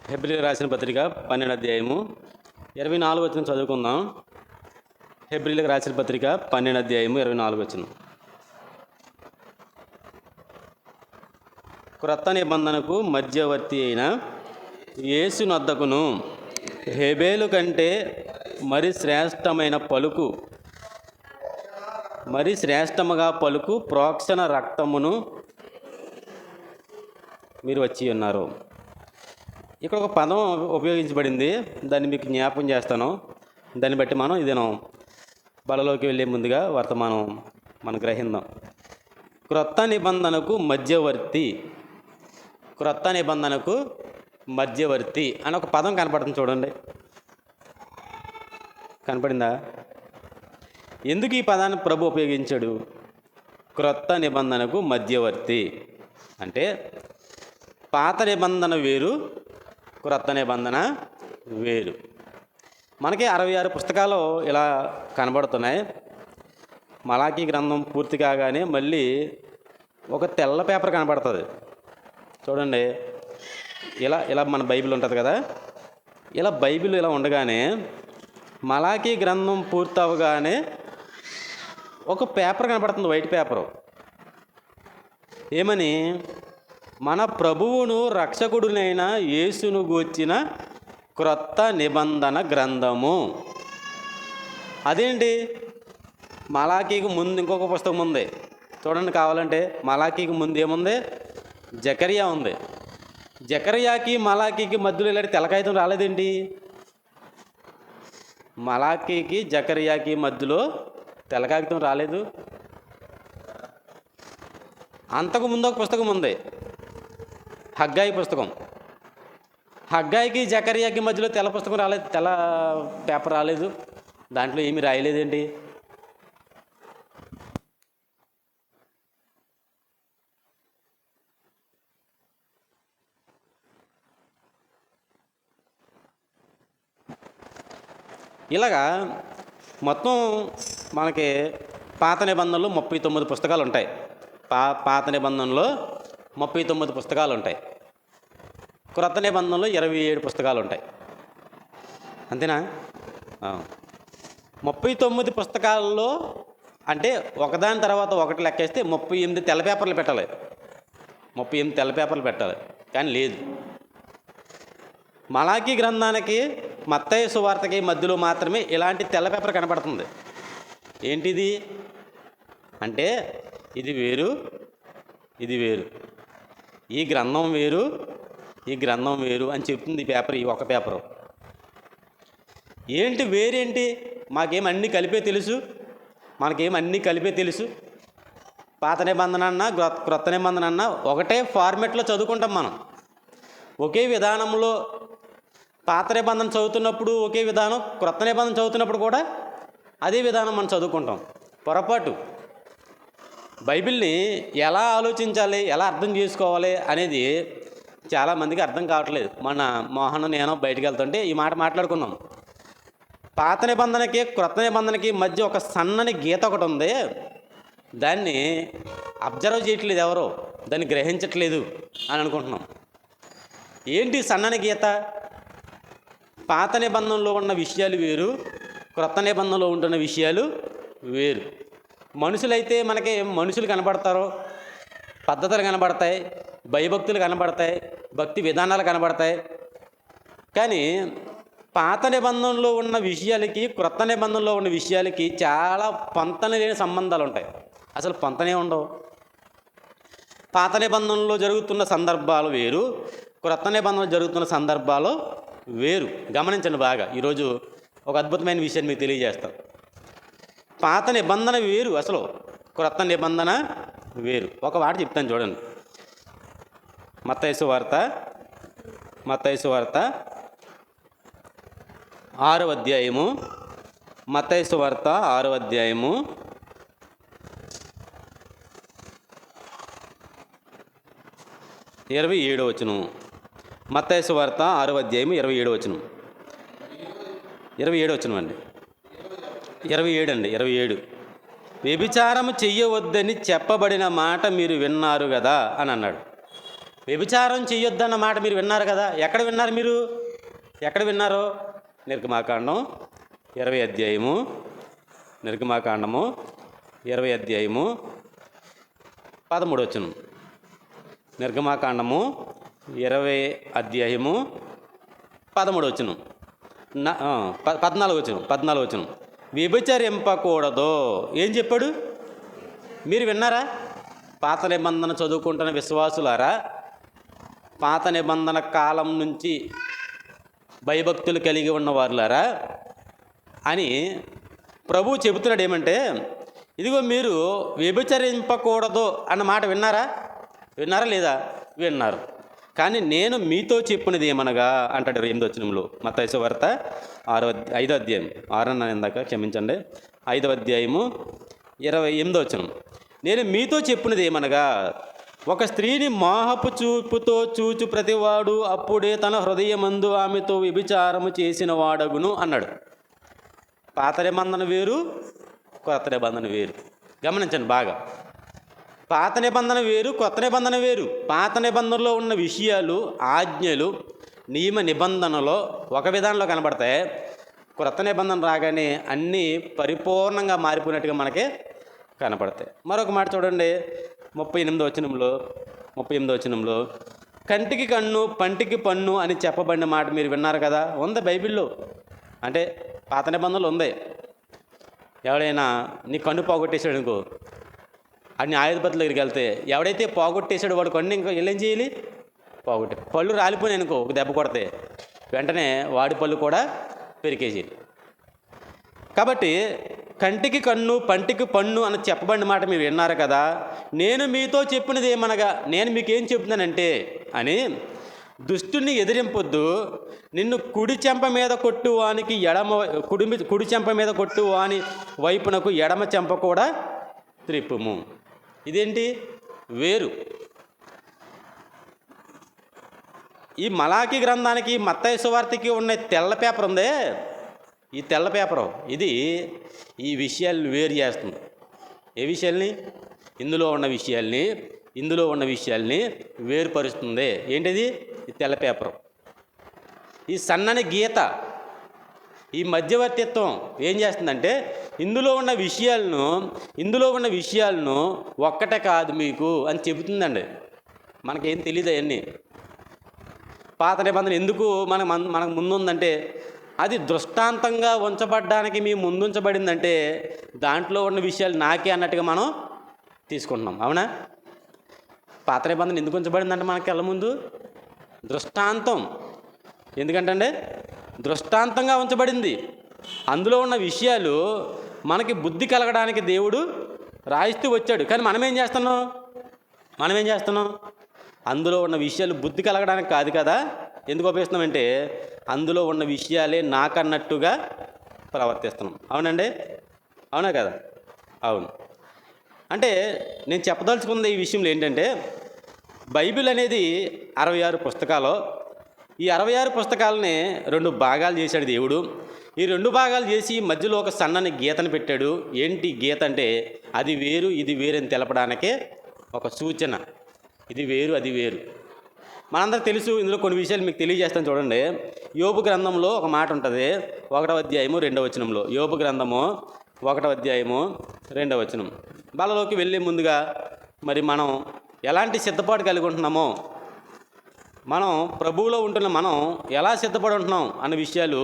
హెబ్రీయులకు రాసిన పత్రిక 12వ అధ్యాయము 24వ వచనం చదువుకుందాం. హెబ్రీయులకు రాసిన పత్రిక 12వ అధ్యాయము 24వ వచనం. క్రొత్త నిబంధనకు మధ్యవర్తి అయిన యేసు నొద్దకును హేబేలు కంటే మరి శ్రేష్టముగా పలుకు ప్రోక్షణ రక్తమును మీరు వచ్చి ఉన్నారు. ఇక్కడ ఒక పదం ఉపయోగించబడింది, దాన్ని మీకు జ్ఞాపకం చేస్తాను. దాన్ని బట్టి మనం ఇదేనో బలలోకి వెళ్ళే ముందుగా వర్తమానం మనం గ్రహిందాం. క్రొత్త నిబంధనకు మధ్యవర్తి అని ఒక పదం కనపడుతుంది చూడండి. కనపడిందా? ఎందుకు ఈ పదాన్ని ప్రభు ఉపయోగించాడు? క్రొత్త నిబంధనకు మధ్యవర్తి అంటే పాత నిబంధన వేరు, క్రొత్త నిబంధన వేరు. మనకి 66 పుస్తకాలు ఇలా కనబడుతున్నాయి. మలాకీ గ్రంథం పూర్తి కాగానే మళ్ళీ ఒక తెల్ల పేపర్ కనబడుతుంది చూడండి. ఇలా మన బైబిల్ ఉంటుంది కదా, ఇలా బైబిల్ ఇలా ఉండగానే మలాకీ గ్రంథం పూర్తి అవగానే ఒక పేపర్ కనబడుతుంది, వైట్ పేపరు. ఏమని? మన ప్రభువును రక్షకుడునైన యేసును గూర్చిన క్రొత్త నిబంధన గ్రంథము. అదేంటి? మలాకీకి ముందు ఇంకొక పుస్తకం ఉంది చూడండి. కావాలంటే మలాకీకి ముందు ఏముంది? జకర్యా ఉంది. జకర్యాకి మలాకీకి మధ్యలో ఇలాంటి తెల్లకాగితం రాలేదేంటి? మలాకీకి జకర్యాకి మధ్యలో తెల్లకాగితం రాలేదు. అంతకు ముందు ఒక పుస్తకం ఉంది, హగ్గాయి పుస్తకం. హగ్గాయికి జకర్యాకి మధ్యలో తెల్ల పుస్తకం రాలేదు, తెల్ల పేపర్ రాలేదు. దాంట్లో ఏమీ రాయలేదేంటి? ఇలాగా మొత్తం మనకి పాత నిబంధనలో 39 పుస్తకాలు ఉంటాయి. పాత నిబంధనలో 39 పుస్తకాలు ఉంటాయి. క్రొత్త నిబంధనలో 27 పుస్తకాలు ఉంటాయి. అంతేనా? 39 పుస్తకాల్లో అంటే ఒకదాని తర్వాత ఒకటి లెక్కేస్తే 38 తెల్ల పేపర్లు పెట్టాలి. 38 తెల్ల పేపర్లు పెట్టాలి. కానీ లేదు. మలాకీ గ్రంథానికి మత్తయి సువార్తకి మధ్యలో మాత్రమే ఇలాంటి తెల్ల పేపర్ కనపడుతుంది. ఏంటిది అంటే ఇది వేరు, ఇది వేరు, ఈ గ్రంథం వేరు, ఈ గ్రంథం వేరు అని చెప్తుంది ఈ పేపర్, ఈ ఒక పేపరు. ఏంటి వేరేంటి? మాకేం అన్నీ కలిపే తెలుసు, మనకేం కలిపే తెలుసు. పాత నిబంధన అన్నా క్రొత్త నిబంధన అన్నా ఒకటే ఫార్మెట్లో చదువుకుంటాం మనం. ఒకే విధానంలో పాత నిబంధన చదువుతున్నప్పుడు ఒకే విధానం, క్రొత్త నిబంధన చదువుతున్నప్పుడు కూడా అదే విధానం మనం చదువుకుంటాం. పొరపాటు. బైబిల్ని ఎలా ఆలోచించాలి, ఎలా అర్థం చేసుకోవాలి అనేది చాలామందికి అర్థం కావట్లేదు. మన మోహన్ నేను బయటికి వెళ్తుంటే ఈ మాట మాట్లాడుకున్నాం. పాత నిబంధనకి క్రొత్త నిబంధనకి మధ్య ఒక సన్నని గీత ఒకటి ఉంది, దాన్ని అబ్జర్వ్ చేయట్లేదు ఎవరో, దాన్ని గ్రహించట్లేదు అని అనుకుంటున్నాం. ఏంటి సన్నని గీత? పాత నిబంధనలో ఉన్న విషయాలు వేరు, క్రొత్త నిబంధనలో ఉంటున్న విషయాలు వేరు. మనుషులైతే మనకి మనుషులు కనబడతారు, పద్ధతులు కనబడతాయి, భయభక్తులు కనబడతాయి, భక్తి విధానాలు కనబడతాయి. కానీ పాత నిబంధనలో ఉన్న విషయాలకి క్రొత్త నిబంధనలో ఉన్న విషయాలకి చాలా పొంతన లేని సంబంధాలు ఉంటాయి. అసలు పొంతనే ఉండవు. పాత నిబంధనలో జరుగుతున్న సందర్భాలు వేరు, క్రొత్త నిబంధనలు జరుగుతున్న సందర్భాలు వేరు. గమనించండి బాగా. ఈరోజు ఒక అద్భుతమైన విషయాన్ని మీకు తెలియజేస్తాను. పాత నిబంధన వేరు, అసలు క్రొత్త నిబంధన వేరు. ఒక మాట చెప్తాను చూడండి. మత్తయి సువార్త 6వ అధ్యాయము, మత్తయి సువార్త 6వ అధ్యాయము 27వ వచనం. మత్తయి సువార్త 6వ అధ్యాయము 27వ వచనం. 27వ వచనం అండి. 27. వ్యభిచారము చెయ్యవద్దని చెప్పబడిన మాట మీరు విన్నారు కదా అని అన్నాడు. వ్యభిచారం చేయొద్దన్న మాట మీరు విన్నారు కదా. ఎక్కడ విన్నారు మీరు? ఎక్కడ విన్నారో? నిర్గమాకాండం 20 అధ్యాయము, నిర్గమాకాండము 20 అధ్యాయము 13 వచనం. నిర్గమాకాండము 20 అధ్యాయము 13 వచనం, 14 వచనం. వ్యభిచరింపకూడదు. ఏం చెప్పాడు? మీరు విన్నారా? పాత నిబంధన చదువుకుంటున్న విశ్వాసులారా, పాత నిబంధన కాలం నుంచి భయభక్తులు కలిగి ఉన్నవారులారా అని ప్రభువు చెబుతున్నాడు ఏమంటే, ఇదిగో మీరు వ్యభిచరింపకూడదు అన్న మాట విన్నారా? విన్నారా లేదా? విన్నారు. కానీ నేను మీతో చెప్పినది ఏమనగా అంటాడు 8వ వచనంలో, మత్తయి సువార్త 5వ అధ్యాయం, 6 అన్న ఇందాక, క్షమించండి, 5వ అధ్యాయము 28వ వచనం. నేను మీతో చెప్పినది ఏమనగా, ఒక స్త్రీని మోహపు చూపుతో చూచు ప్రతివాడు అప్పుడే తన హృదయమందు ఆమెతో వ్యభిచారము చేసిన వాడగును అన్నాడు. పాత నిబంధన వేరు, కొత్త నిబంధన వేరు. గమనించండి బాగా. పాత నిబంధన వేరు, కొత్త నిబంధన వేరు. పాత నిబంధనలో ఉన్న విషయాలు, ఆజ్ఞలు, నియమ నిబంధనలో ఒక విధానంలో కనబడతాయి. కొత్త నిబంధన రాగానే అన్నీ పరిపూర్ణంగా మారిపోయినట్టుగా మనకి కనపడతాయి. మరొక మాట చూడండి, 38వ వచనంలో కంటికి కన్ను పంటికి పన్ను అని చెప్పబడిన మాట మీరు విన్నారు కదా. ఉంది బైబిల్లో, అంటే పాత నిబంధనలు ఉంది. ఎవడైనా నీ కన్ను పోగొట్టేశాడు అనుకో, అన్ని ఆయుధపతుల దగ్గరికి వెళ్తే ఎవడైతే పోగొట్టేశాడు వాడు కన్ను ఇంకా ఏం చేయాలి? పోగొట్టే. పళ్ళు రాలిపోయినాయి అనుకో, ఒక దెబ్బ కొడితే వెంటనే వాడి పళ్ళు కూడా పెరికేసేయాలి. కాబట్టి కంటికి కన్ను పంటికి పన్ను అని చెప్పబడిన మాట మీరు విన్నారు కదా. నేను మీతో చెప్పినది ఏమనగా, నేను మీకేం చెప్తున్నానంటే అని, దుష్టుని ఎదిరింపొద్దు, నిన్ను కుడి చెంప మీద కొట్టు వానికి కుడి చెంప మీద కొట్టు వాని వైపునకు ఎడమ చెంప కూడా త్రిప్పుము. ఇదేంటి? వేరు. ఈ మలాకి గ్రంథానికి, మత్తయి సువార్తకి ఉన్న తెల్ల పేపర్ ఉందే, ఈ తెల్ల పేపరు ఇది ఈ విషయాలను వేరు చేస్తుంది. ఏ విషయాల్ని? ఇందులో ఉన్న విషయాల్ని వేరుపరుస్తుంది. ఏంటిది? ఈ తెల్ల పేపరు. ఈ సన్నని గీత, ఈ మధ్యవర్తిత్వం ఏం చేస్తుందంటే, ఇందులో ఉన్న విషయాలను ఒక్కటే కాదు మీకు అని చెబుతుందండి. మనకేం తెలియదు అవన్నీ. పాత నిబంధన ఎందుకు మనకు ముందుందంటే, అది దృష్టాంతంగా ఉంచబడ్డానికి మీ ముందుంచబడిందంటే దాంట్లో ఉన్న విషయాలు నాకే అన్నట్టుగా మనం తీసుకుంటున్నాం. అవునా? పాత నిబంధన ఎందుకు ఉంచబడిందంటే మనకి కళ్ళ ముందు దృష్టాంతం. ఎందుకంటే దృష్టాంతంగా ఉంచబడింది. అందులో ఉన్న విషయాలు మనకి బుద్ధి కలగడానికి దేవుడు రాయిస్తూ వచ్చాడు. కానీ మనం ఏం చేస్తున్నాం? అందులో ఉన్న విషయాలు బుద్ధి కలగడానికి కాదు కదా. ఎందుకు ఉపయోగిస్తున్నామంటే అందులో ఉన్న విషయాలే నాకన్నట్టుగా ప్రవర్తిస్తున్నాం. అవునండి? అవునా కదా? అవును. అంటే నేను చెప్పదలుచుకున్న ఈ విషయంలో ఏంటంటే, బైబిల్ అనేది 66 పుస్తకాలు. ఈ 66 పుస్తకాలని 2 భాగాలు చేశాడు దేవుడు. ఈ 2 భాగాలు చేసి మధ్యలో ఒక సన్నని గీతను పెట్టాడు. ఏంటి గీత అంటే, అది వేరు ఇది వేరు అని తెలపడానికే ఒక సూచన. ఇది వేరు అది వేరు. మనందరికి తెలుసు. ఇందులో కొన్ని విషయాలు మీకు తెలియజేస్తాను చూడండి. యోబు గ్రంథంలో ఒక మాట ఉంటుంది, 1వ అధ్యాయము 2వ వచనంలో. యోబు గ్రంథము 1వ అధ్యాయము 2వ వచనం. బాలలోకి వెళ్ళే ముందుగా మరి మనం ఎలాంటి సిద్ధపాటు కలిగి ఉంటున్నామో, మనం ప్రభువులో ఉంటున్న మనం ఎలా సిద్ధపడి ఉంటున్నాం అన్న విషయాలు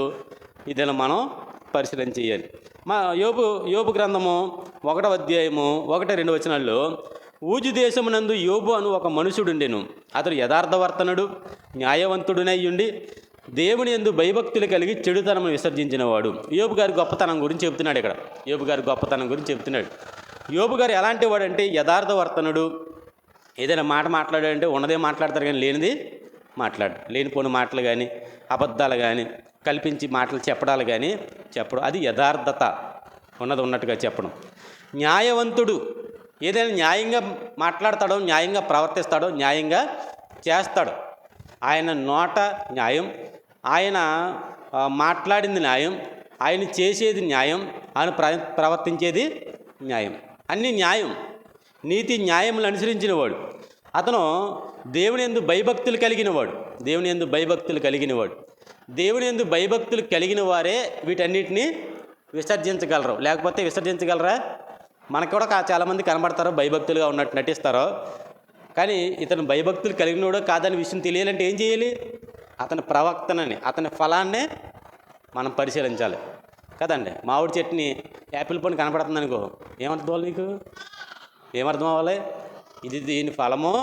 ఇదేలా మనం పరిశీలన చేయాలి. యోబు గ్రంథము 1వ అధ్యాయము 1-2 వచనాల్లో, ఊజు దేశమునందు యోబు అను ఒక మనుషుడుండెను. అతడు యథార్థవర్తనుడు, న్యాయవంతుడునై ఉండి దేవుని యందు భయభక్తులు కలిగి చెడుతనమును విసర్జించినవాడు. యోబు గారి గొప్పతనం గురించి చెప్తున్నాడు ఇక్కడ. యోబు గారు ఎలాంటి వాడంటే యథార్థవర్తనుడు. ఏదైనా మాట మాట్లాడాడంటే ఉన్నదే మాట్లాడతారు, కానీ లేనిది లేనిపోని మాటలు కానీ, అబద్ధాలు కానీ, కల్పించి మాటలు చెప్పడాలు కానీ చెప్పడం. అది యథార్థత, ఉన్నది ఉన్నట్టుగా చెప్పడం. న్యాయవంతుడు, ఏదైనా న్యాయంగా మాట్లాడతాడో, న్యాయంగా ప్రవర్తిస్తాడో, న్యాయంగా చేస్తాడు. ఆయన నోట న్యాయం, ఆయన మాట్లాడింది న్యాయం, ఆయన చేసేది న్యాయం, ఆయన ప్రవర్తించేది న్యాయం. అన్నీ న్యాయం, నీతి న్యాయములు అనుసరించిన వాడు. అతను దేవుని యందు భయభక్తులు కలిగినవాడు, దేవుని యందు భయభక్తులు కలిగినవాడు, దేవుని యందు భయభక్తులు కలిగిన వారే వీటన్నిటిని విసర్జించగలరు. లేకపోతే విసర్జించగలరా? మనకు కూడా చాలామంది కనబడతారు, భయభక్తులుగా ఉన్నట్టు నటిస్తారో, కానీ ఇతను భయభక్తులు కలిగినవాడో కాదని విషయం తెలియాలంటే ఏం చేయాలి? అతని ప్రవక్తనని, అతని ఫలాన్నే మనం పరిశీలించాలి కదండి. మామిడి చెట్టుని యాపిల్ పండు కనపడుతుంది అనుకో, ఏమర్థం అవ్వాలి నీకు? ఏమర్థం అవ్వాలి? ఇది దీని ఫలమో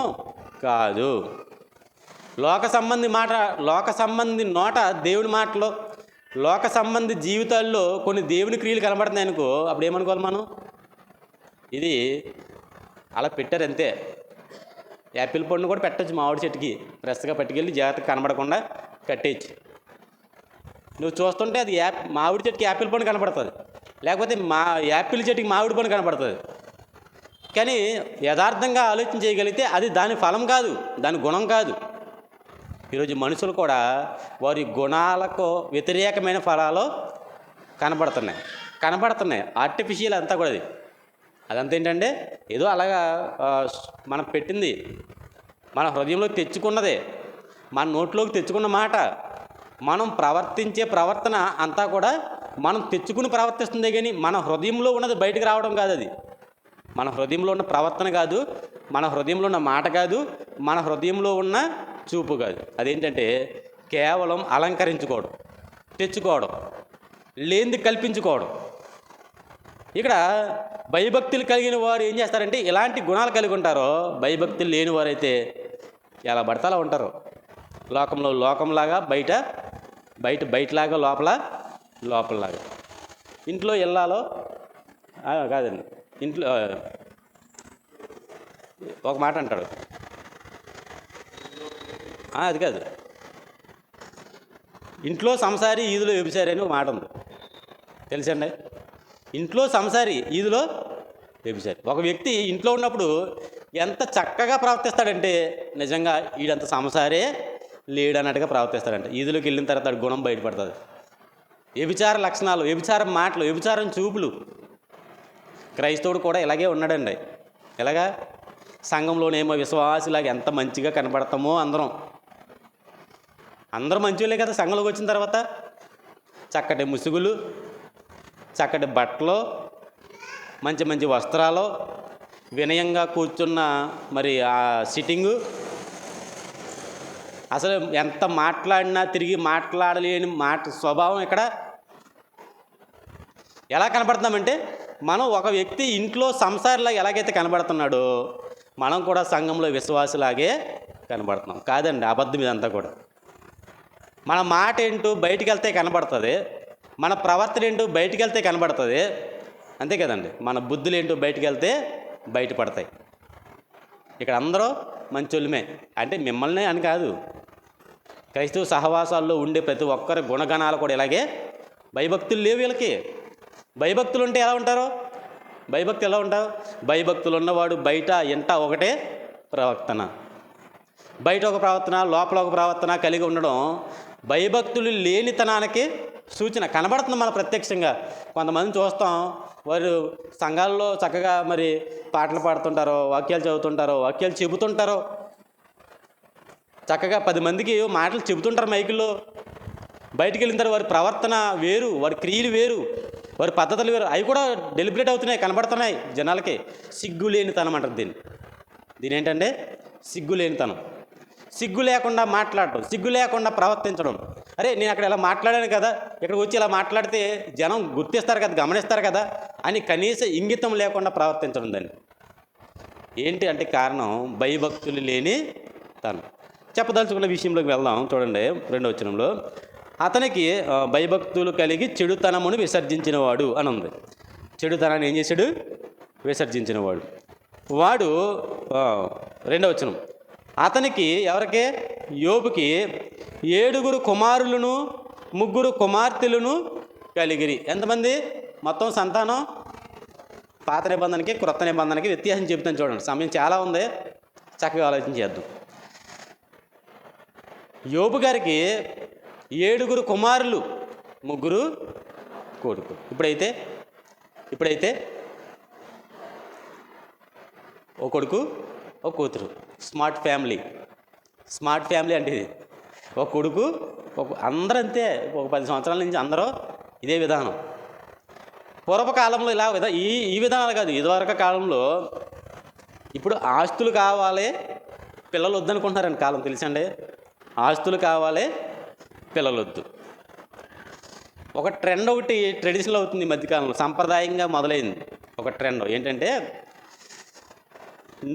కాదు. లోక సంబంధి నోట దేవుని మాటలో, లోక సంబంధి జీవితాల్లో కొన్ని దేవుని క్రియలు కనబడుతున్నాయి అనుకో, అప్పుడు ఏమనుకోవాలి మనం? ఇది అలా పెట్టారు అంతే. యాపిల్ పండు కూడా పెట్టచ్చు మామిడి చెట్టుకి, ఫ్రెష్గా పట్టుకెళ్ళి జాగ్రత్తగా కనబడకుండా కట్టేయచ్చు. నువ్వు చూస్తుంటే అది మామిడి చెట్టుకి యాపిల్ పండు కనపడుతుంది, లేకపోతే యాపిల్ చెట్టుకి మామిడి పండు కనపడుతుంది. కానీ యథార్థంగా ఆలోచన చేయగలిగితే అది దాని ఫలం కాదు, దాని గుణం కాదు. ఈరోజు మనుషులు కూడా వారి గుణాలకు వ్యతిరేకమైన ఫలాలు కనబడుతున్నాయి. ఆర్టిఫిషియల్ అంతా కూడా అదంతా ఏంటంటే ఏదో అలాగా మనం పెట్టింది, మన హృదయంలోకి తెచ్చుకున్నదే, మన నోట్లోకి తెచ్చుకున్న మాట, మనం ప్రవర్తించే ప్రవర్తన అంతా కూడా మనం తెచ్చుకుని ప్రవర్తిస్తుంది. కానీ మన హృదయంలో ఉన్నది బయటకు రావడం కాదు. అది మన హృదయంలో ఉన్న ప్రవర్తన కాదు, మన హృదయంలో ఉన్న మాట కాదు, మన హృదయంలో ఉన్న చూపు కాదు. అదేంటంటే కేవలం అలంకరించుకోవడం, తెచ్చుకోవడం, లేనిది కల్పించుకోవడం. ఇక్కడ భయభక్తులు కలిగిన వారు ఏం చేస్తారంటే ఇలాంటి గుణాలు కలిగి ఉంటారో, భయభక్తులు లేని వారైతే ఎలా పడితే అలా ఉంటారు. లోకంలో లోకంలాగా, బయటలాగా, లోపలలాగా. ఇంట్లో ఇల్లాలో కాదండి, ఇంట్లో ఒక మాట అంటాడు, అది కాదు, ఇంట్లో సంసారి ఈదులో వ్యభిచారి అని ఒక మాట ఉంది, తెలుసండి? ఇంట్లో సంసారి ఈదులో వ్యభిచారి. ఒక వ్యక్తి ఇంట్లో ఉన్నప్పుడు ఎంత చక్కగా ప్రవర్తిస్తాడంటే నిజంగా వీడంత సంసారే లేడన్నట్టుగా ప్రవర్తిస్తాడంట. ఈదులోకి వెళ్ళిన తర్వాత గుణం బయటపడుతుంది. వ్యభిచార లక్షణాలు, వ్యభిచార మాటలు, వ్యభిచారం చూపులు. క్రైస్తవుడు కూడా ఇలాగే ఉన్నాడండి. ఎలాగా? సంఘంలోనేమో విశ్వాసులాగా ఎంత మంచిగా కనపడతామో అందరూ మంచివాళ్ళే కదా. సంఘంలోకి వచ్చిన తర్వాత చక్కటి ముసుగులు, చక్కటి బట్టలు, మంచి మంచి వస్త్రాలు, వినయంగా కూర్చున్న మరి ఆ సిట్టింగు, అసలు ఎంత మాట్లాడినా తిరిగి మాట్లాడలేని స్వభావం. ఇక్కడ ఎలా కనబడుతున్నామంటే మనం ఒక వ్యక్తి ఇంట్లో సంసారిలాగా ఎలాగైతే కనబడుతున్నాడో మనం కూడా సంఘంలో విశ్వాసులాగే కనబడుతున్నాం. కాదండి, అబద్ధం ఇదంతా కూడా. మన మాట ఏంటో బయటికి వెళ్తే కనబడుతుంది, మన ప్రవర్తన ఏంటో బయటికి వెళ్తే కనబడుతుంది, అంతే కదండి. మన బుద్ధులు ఏంటో బయటికి వెళ్తే బయటపడతాయి. ఇక్కడ అందరూ మంచోళ్ళమే అంటే మిమ్మల్ని అని కాదు, క్రైస్తవ సహవాసాల్లో ఉండే ప్రతి ఒక్కరి గుణగణాలు కూడా ఇలాగే. భయభక్తులు లేవు వీళ్ళకి. భయభక్తులు ఉంటే ఎలా ఉంటారు? భయభక్తి ఎలా ఉంటావు? భయభక్తులు ఉన్నవాడు బయట ఇంట ఒకటే ప్రవర్తన, బయట ఒక ప్రవర్తన, లోపల ఒక ప్రవర్తన కలిగి ఉండడం భయభక్తులు లేనితనానికి సూచన. కనబడుతుంది మన ప్రత్యక్షంగా. కొంతమంది చూస్తాం, వారు సంఘాల్లో చక్కగా మరి పాటలు పాడుతుంటారో, వాక్యాలు చదువుతుంటారో, వాక్యాలు చెబుతుంటారో, చక్కగా 10 మందికి మాటలు చెబుతుంటారు మైకుల్లో. బయటికి వెళ్ళిన తర్వాత వారి ప్రవర్తన వేరు, వారి క్రియలు వేరు, వారి పద్ధతులు వేరు. అవి కూడా డెలిబరేట్ అవుతున్నాయి, కనబడుతున్నాయి జనాలకి. సిగ్గులేనితనం అంటారు దీని ఏంటంటే సిగ్గులేనితనం. సిగ్గు లేకుండా మాట్లాడటం, సిగ్గు లేకుండా ప్రవర్తించడం. అరే నేను అక్కడ ఇలా మాట్లాడాను కదా, ఇక్కడికి వచ్చి ఇలా మాట్లాడితే జనం గుర్తిస్తారు కదా, గమనిస్తారు కదా అని కనీస ఇంగితం లేకుండా ప్రవర్తించడం. దాన్ని ఏంటి అంటే కారణం భయభక్తులు లేని తను. చెప్పదలుచుకున్న విషయంలోకి వెళ్దాం. చూడండి 2వ వచనంలో, అతనికి భయభక్తులు కలిగి చెడుతనమును విసర్జించినవాడు అని ఉంది. చెడుతనాన్ని ఏం చేశాడు? విసర్జించినవాడు. వాడు 2వ వచనం, అతనికి ఎవరికే? యోబుకి 7 కుమారులను 3 కుమార్తెలను కలిగిరి. ఎంతమంది మొత్తం సంతానం? పాత నిబంధనకి క్రొత్త నిబంధనకి వ్యత్యాసం చెబుతాను చూడండి, సమయం చాలా ఉంది, చక్కగా ఆలోచన చేద్దాం. యోబు గారికి 7 కుమారులు, 3 కొడుకు. ఇప్పుడైతే ఓ కొడుకు ఓ కూతురు. Smart family. స్మార్ట్ ఫ్యామిలీ అంటే ఇది. ఒక కొడుకు అందరూ అంతే. ఒక 10 సంవత్సరాల నుంచి అందరూ ఇదే విధానం. పూర్వకాలంలో ఇలా ఈ విధానాలు కాదు. ఇదివరకు కాలంలో ఇప్పుడు ఆస్తులు కావాలి, పిల్లలు వద్దనుకుంటున్నారండి కాలం, తెలుసండి. ఆస్తులు కావాలి, పిల్లలు వద్దు. ఒక ట్రెండ్ ఒకటి ట్రెడిషనల్ అవుతుంది ఈ మధ్యకాలంలో, సంప్రదాయంగా మొదలైంది ఒక ట్రెండ్. ఏంటంటే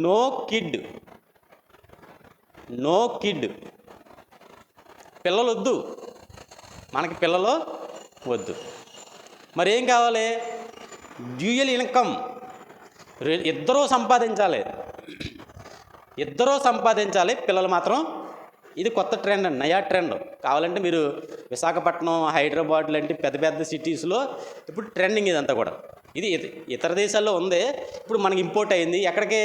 నో కిడ్, పిల్లలు వద్దు, మనకి పిల్లలు వద్దు. మరి ఏం కావాలి? డ్యూయల్ ఇన్కమ్, ఇద్దరూ సంపాదించాలి, పిల్లలు మాత్రం. ఇది కొత్త ట్రెండ్ అండి, నయా ట్రెండ్. కావాలంటే మీరు విశాఖపట్నం, హైదరాబాద్ లాంటి పెద్ద పెద్ద సిటీస్లో ఇప్పుడు ట్రెండింగ్ ఇదంతా కూడా. ఇది ఇతర దేశాల్లో ఉంది, ఇప్పుడు మనకి ఇంపోర్ట్ అయింది. ఎక్కడికి?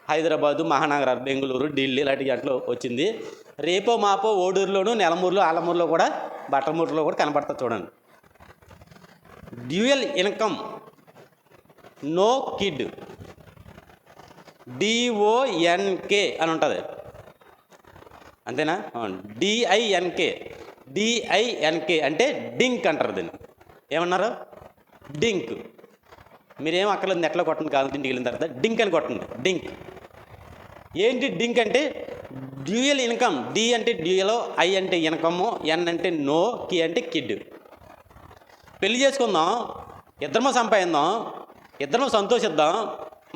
హైదరాబాదు, మహానగరాలు, బెంగళూరు, ఢిల్లీ లాంటి గంటలో వచ్చింది. రేపో మాపో ఓడూరులోను, నెలమూరులో, ఆలమూరులో కూడా, బట్టమూరులో కూడా కనపడుతుంది. చూడండి, dual income, no kid, DONK అని ఉంటుంది, అంతేనా? DINK అంటే డింక్ అంటారు దీన్ని. ఏమన్నారు? డింక్. మీరేం అక్కర్లేదు, నెట్లో కొట్టండి, కాదు ఇంటికి వెళ్ళిన తర్వాత డింక్ అని కొట్టండి. డింక్ ఏంటి? డింక్ అంటే డ్యూయల్ ఇన్కమ్. D అంటే డ్యూయల్, I అంటే ఇన్కమ్, N అంటే నో, K అంటే కిడ్. పెళ్లి చేసుకుందాం, ఇద్దరమో సంపాదిద్దాం, ఇద్దరమో సంతోషిద్దాం,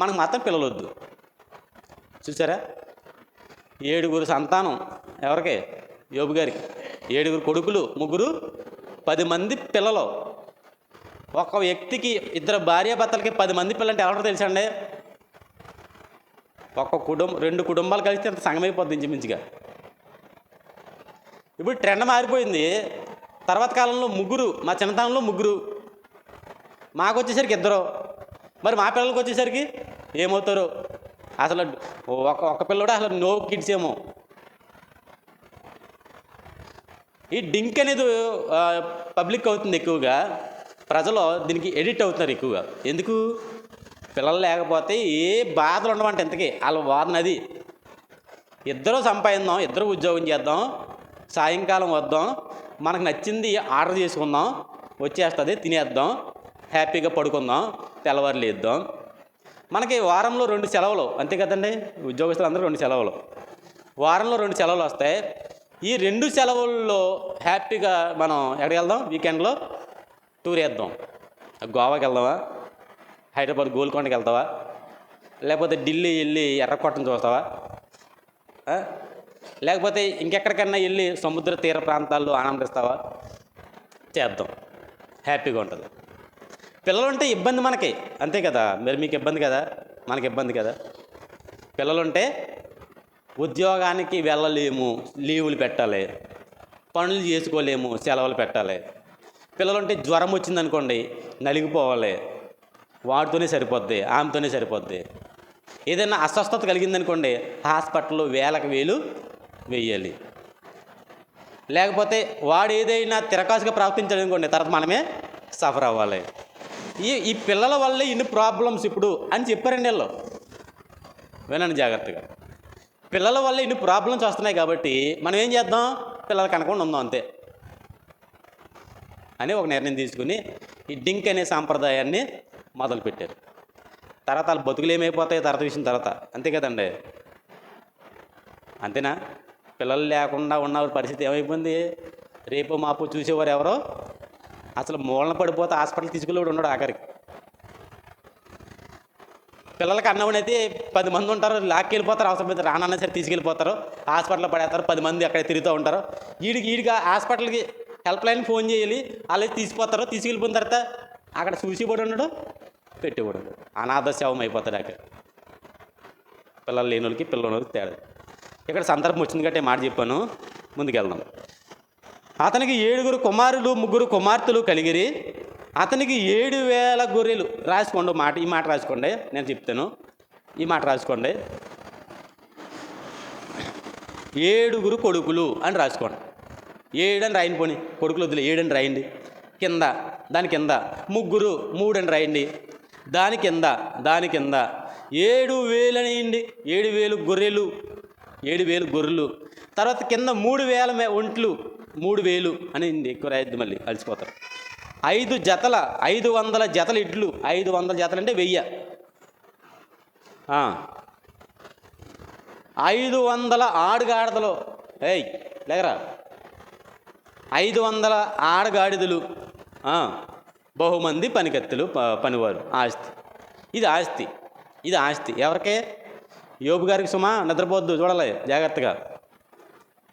మనకు మాత్రం పిల్లలు వద్దు. చూసారా? 7 సంతానం ఎవరికి? యోబు గారికి 7 కొడుకులు, 3, 10 మంది పిల్లలు. ఒక వ్యక్తికి 2 భార్యాభర్తలకి 10 మంది పిల్లలు అంటే ఎవరో తెలుసండి? ఒక 2 కుటుంబాలు కలిస్తే అంత సంగమైపోద్ది ఇంచుమించుగా. ఇప్పుడు ట్రెండ్ మారిపోయింది. తర్వాత కాలంలో 3, మా చిన్నతనంలో 3, మాకు వచ్చేసరికి 2. మరి మా పిల్లలకి వచ్చేసరికి ఏమవుతారో అసలు. ఒక పిల్లడు అసలు నో కిడ్స్ ఏమో. ఈ డింక్ అనేది పబ్లిక్ అవుతుంది ఎక్కువగా, ప్రజలు దీనికి ఎడిట్ అవుతున్నారు ఎక్కువగా. ఎందుకు? పిల్లలు లేకపోతే ఏ బాధలు ఉండవంటే ఇంతకీ వాళ్ళ వాదన అది. ఇద్దరూ సంపాదిద్దాం, ఇద్దరు ఉద్యోగం చేద్దాం, సాయంకాలం వద్దాం, మనకు నచ్చింది ఆర్డర్ చేసుకుందాం, వచ్చేస్తుంది, తినేద్దాం, హ్యాపీగా పడుకుందాం, తెల్లవారు లేద్దాం. మనకి వారంలో 2 సెలవులు, అంతే కదండి. ఉద్యోగస్తులు అందరూ 2 సెలవులు, వారంలో 2 సెలవులు వస్తాయి. ఈ 2 సెలవుల్లో హ్యాపీగా మనం ఎక్కడికి వెళ్దాం? వీకెండ్లో టూర్ వేద్దాం. గోవాకి వెళ్దామా? హైదరాబాద్ గోల్కొండకి వెళ్తావా? లేకపోతే ఢిల్లీ వెళ్ళి ఎర్రకోటను చూస్తావా? లేకపోతే ఇంకెక్కడికన్నా వెళ్ళి సముద్ర తీర ప్రాంతాల్లో ఆనందిస్తావా? చేద్దాం, హ్యాపీగా ఉంటుంది. పిల్లలుంటే ఇబ్బంది మనకి, అంతే కదా. మరి మీకు ఇబ్బంది కదా, మనకి ఇబ్బంది కదా. పిల్లలుంటే ఉద్యోగానికి వెళ్ళలేము, లీవులు పెట్టాలి, పనులు చేసుకోలేము, సెలవులు పెట్టాలి. పిల్లలుంటే జ్వరం వచ్చిందనుకోండి, నలిగిపోవాలి, వాడితోనే సరిపోద్ది, ఆమెతోనే సరిపోద్ది. ఏదైనా అస్వస్థత కలిగిందనుకోండి, హాస్పిటల్లో వేలకు వేలు వేయాలి. లేకపోతే వాడు ఏదైనా తిరకాసుగా ప్రవర్తించాలనుకోండి, తర్వాత మనమే సఫర్ అవ్వాలి. ఈ పిల్లల వల్లే ఇన్ని ప్రాబ్లమ్స్ ఇప్పుడు అని చెప్పారండి వీళ్ళు. వినండి జాగ్రత్తగా. పిల్లల వల్ల ఇన్ని ప్రాబ్లమ్స్ వస్తున్నాయి కాబట్టి మనం ఏం చేద్దాం? పిల్లలు కనకుండా ఉందాం అంతే అని ఒక నిర్ణయం తీసుకుని ఈ డింక్ అనే సాంప్రదాయాన్ని మొదలుపెట్టారు. తర్వాత వాళ్ళ బతుకులు ఏమైపోతాయి తర్వాత విషయం తర్వాత, అంతే కదండి. అంతేనా? పిల్లలు లేకుండా ఉన్న పరిస్థితి ఏమైపోయింది? రేపు మాపు చూసేవారు ఎవరో అసలు మూలన పడిపోతే హాస్పిటల్ తీసుకెళ్ళి ఉన్నాడు ఆఖరికి. పిల్లలకి అన్నవాడైతే 10 మంది ఉంటారు, లాక్కెళ్ళిపోతారు, అవసరమైతే రానన్నా సరే తీసుకెళ్ళిపోతారు, హాస్పిటల్లో పడేస్తారు, 10 మంది అక్కడ తిరుగుతూ ఉంటారు. ఈడికి హాస్పిటల్కి హెల్ప్ లైన్ ఫోన్ చేయాలి, వాళ్ళు తీసుకుపోతారు, తీసుకెళ్ళిపోయిన తర్వాత అక్కడ చూసిపోడు ఉన్నాడు, పెట్టిపోడు, అనాథ శవం అయిపోతాడు అక్కడ. పిల్లలు లేని వాళ్ళకి పిల్లలకి తేడా. ఇక్కడ సందర్భం వచ్చింది కాబట్టి మాట చెప్పాను, ముందుకెళ్దాం. అతనికి 7 కుమారులు 3 కుమార్తెలు కలిగిరి. అతనికి 7,000 గొర్రెలు. రాసుకోండి ఈ మాట రాసుకోండి, నేను చెప్తాను, ఈ మాట రాసుకోండి. 7 కొడుకులు అని రాసుకోండి. 7 అని రాయండి, పోనీ కొడుకులు వద్దులే, 7 అని రాయండి. కింద దాని కింద 3 అని రాయండి. దాని కింద 7,000 అనేయండి. 7,000 గొర్రెలు, 7,000 గొర్రెలు, తర్వాత కింద 3,000 ఒంట్లు, 3,000 అని ఎక్కువ రాయద్దు, మళ్ళీ అలసిపోతారు. 5 జతల 500 జతల ఇడ్లు, 500 జతలు అంటే 1000. 500 ఆడుగాడిదలు, లేకరా, 500 ఆడగాడిదలు, బహుమంది పనికత్తులు, పనివారు. ఆస్తి, ఇది ఆస్తి, ఇది ఆస్తి ఎవరికే? యోబు గారికి. సుమా, నిద్రపోద్దు, చూడాలి జాగ్రత్తగా,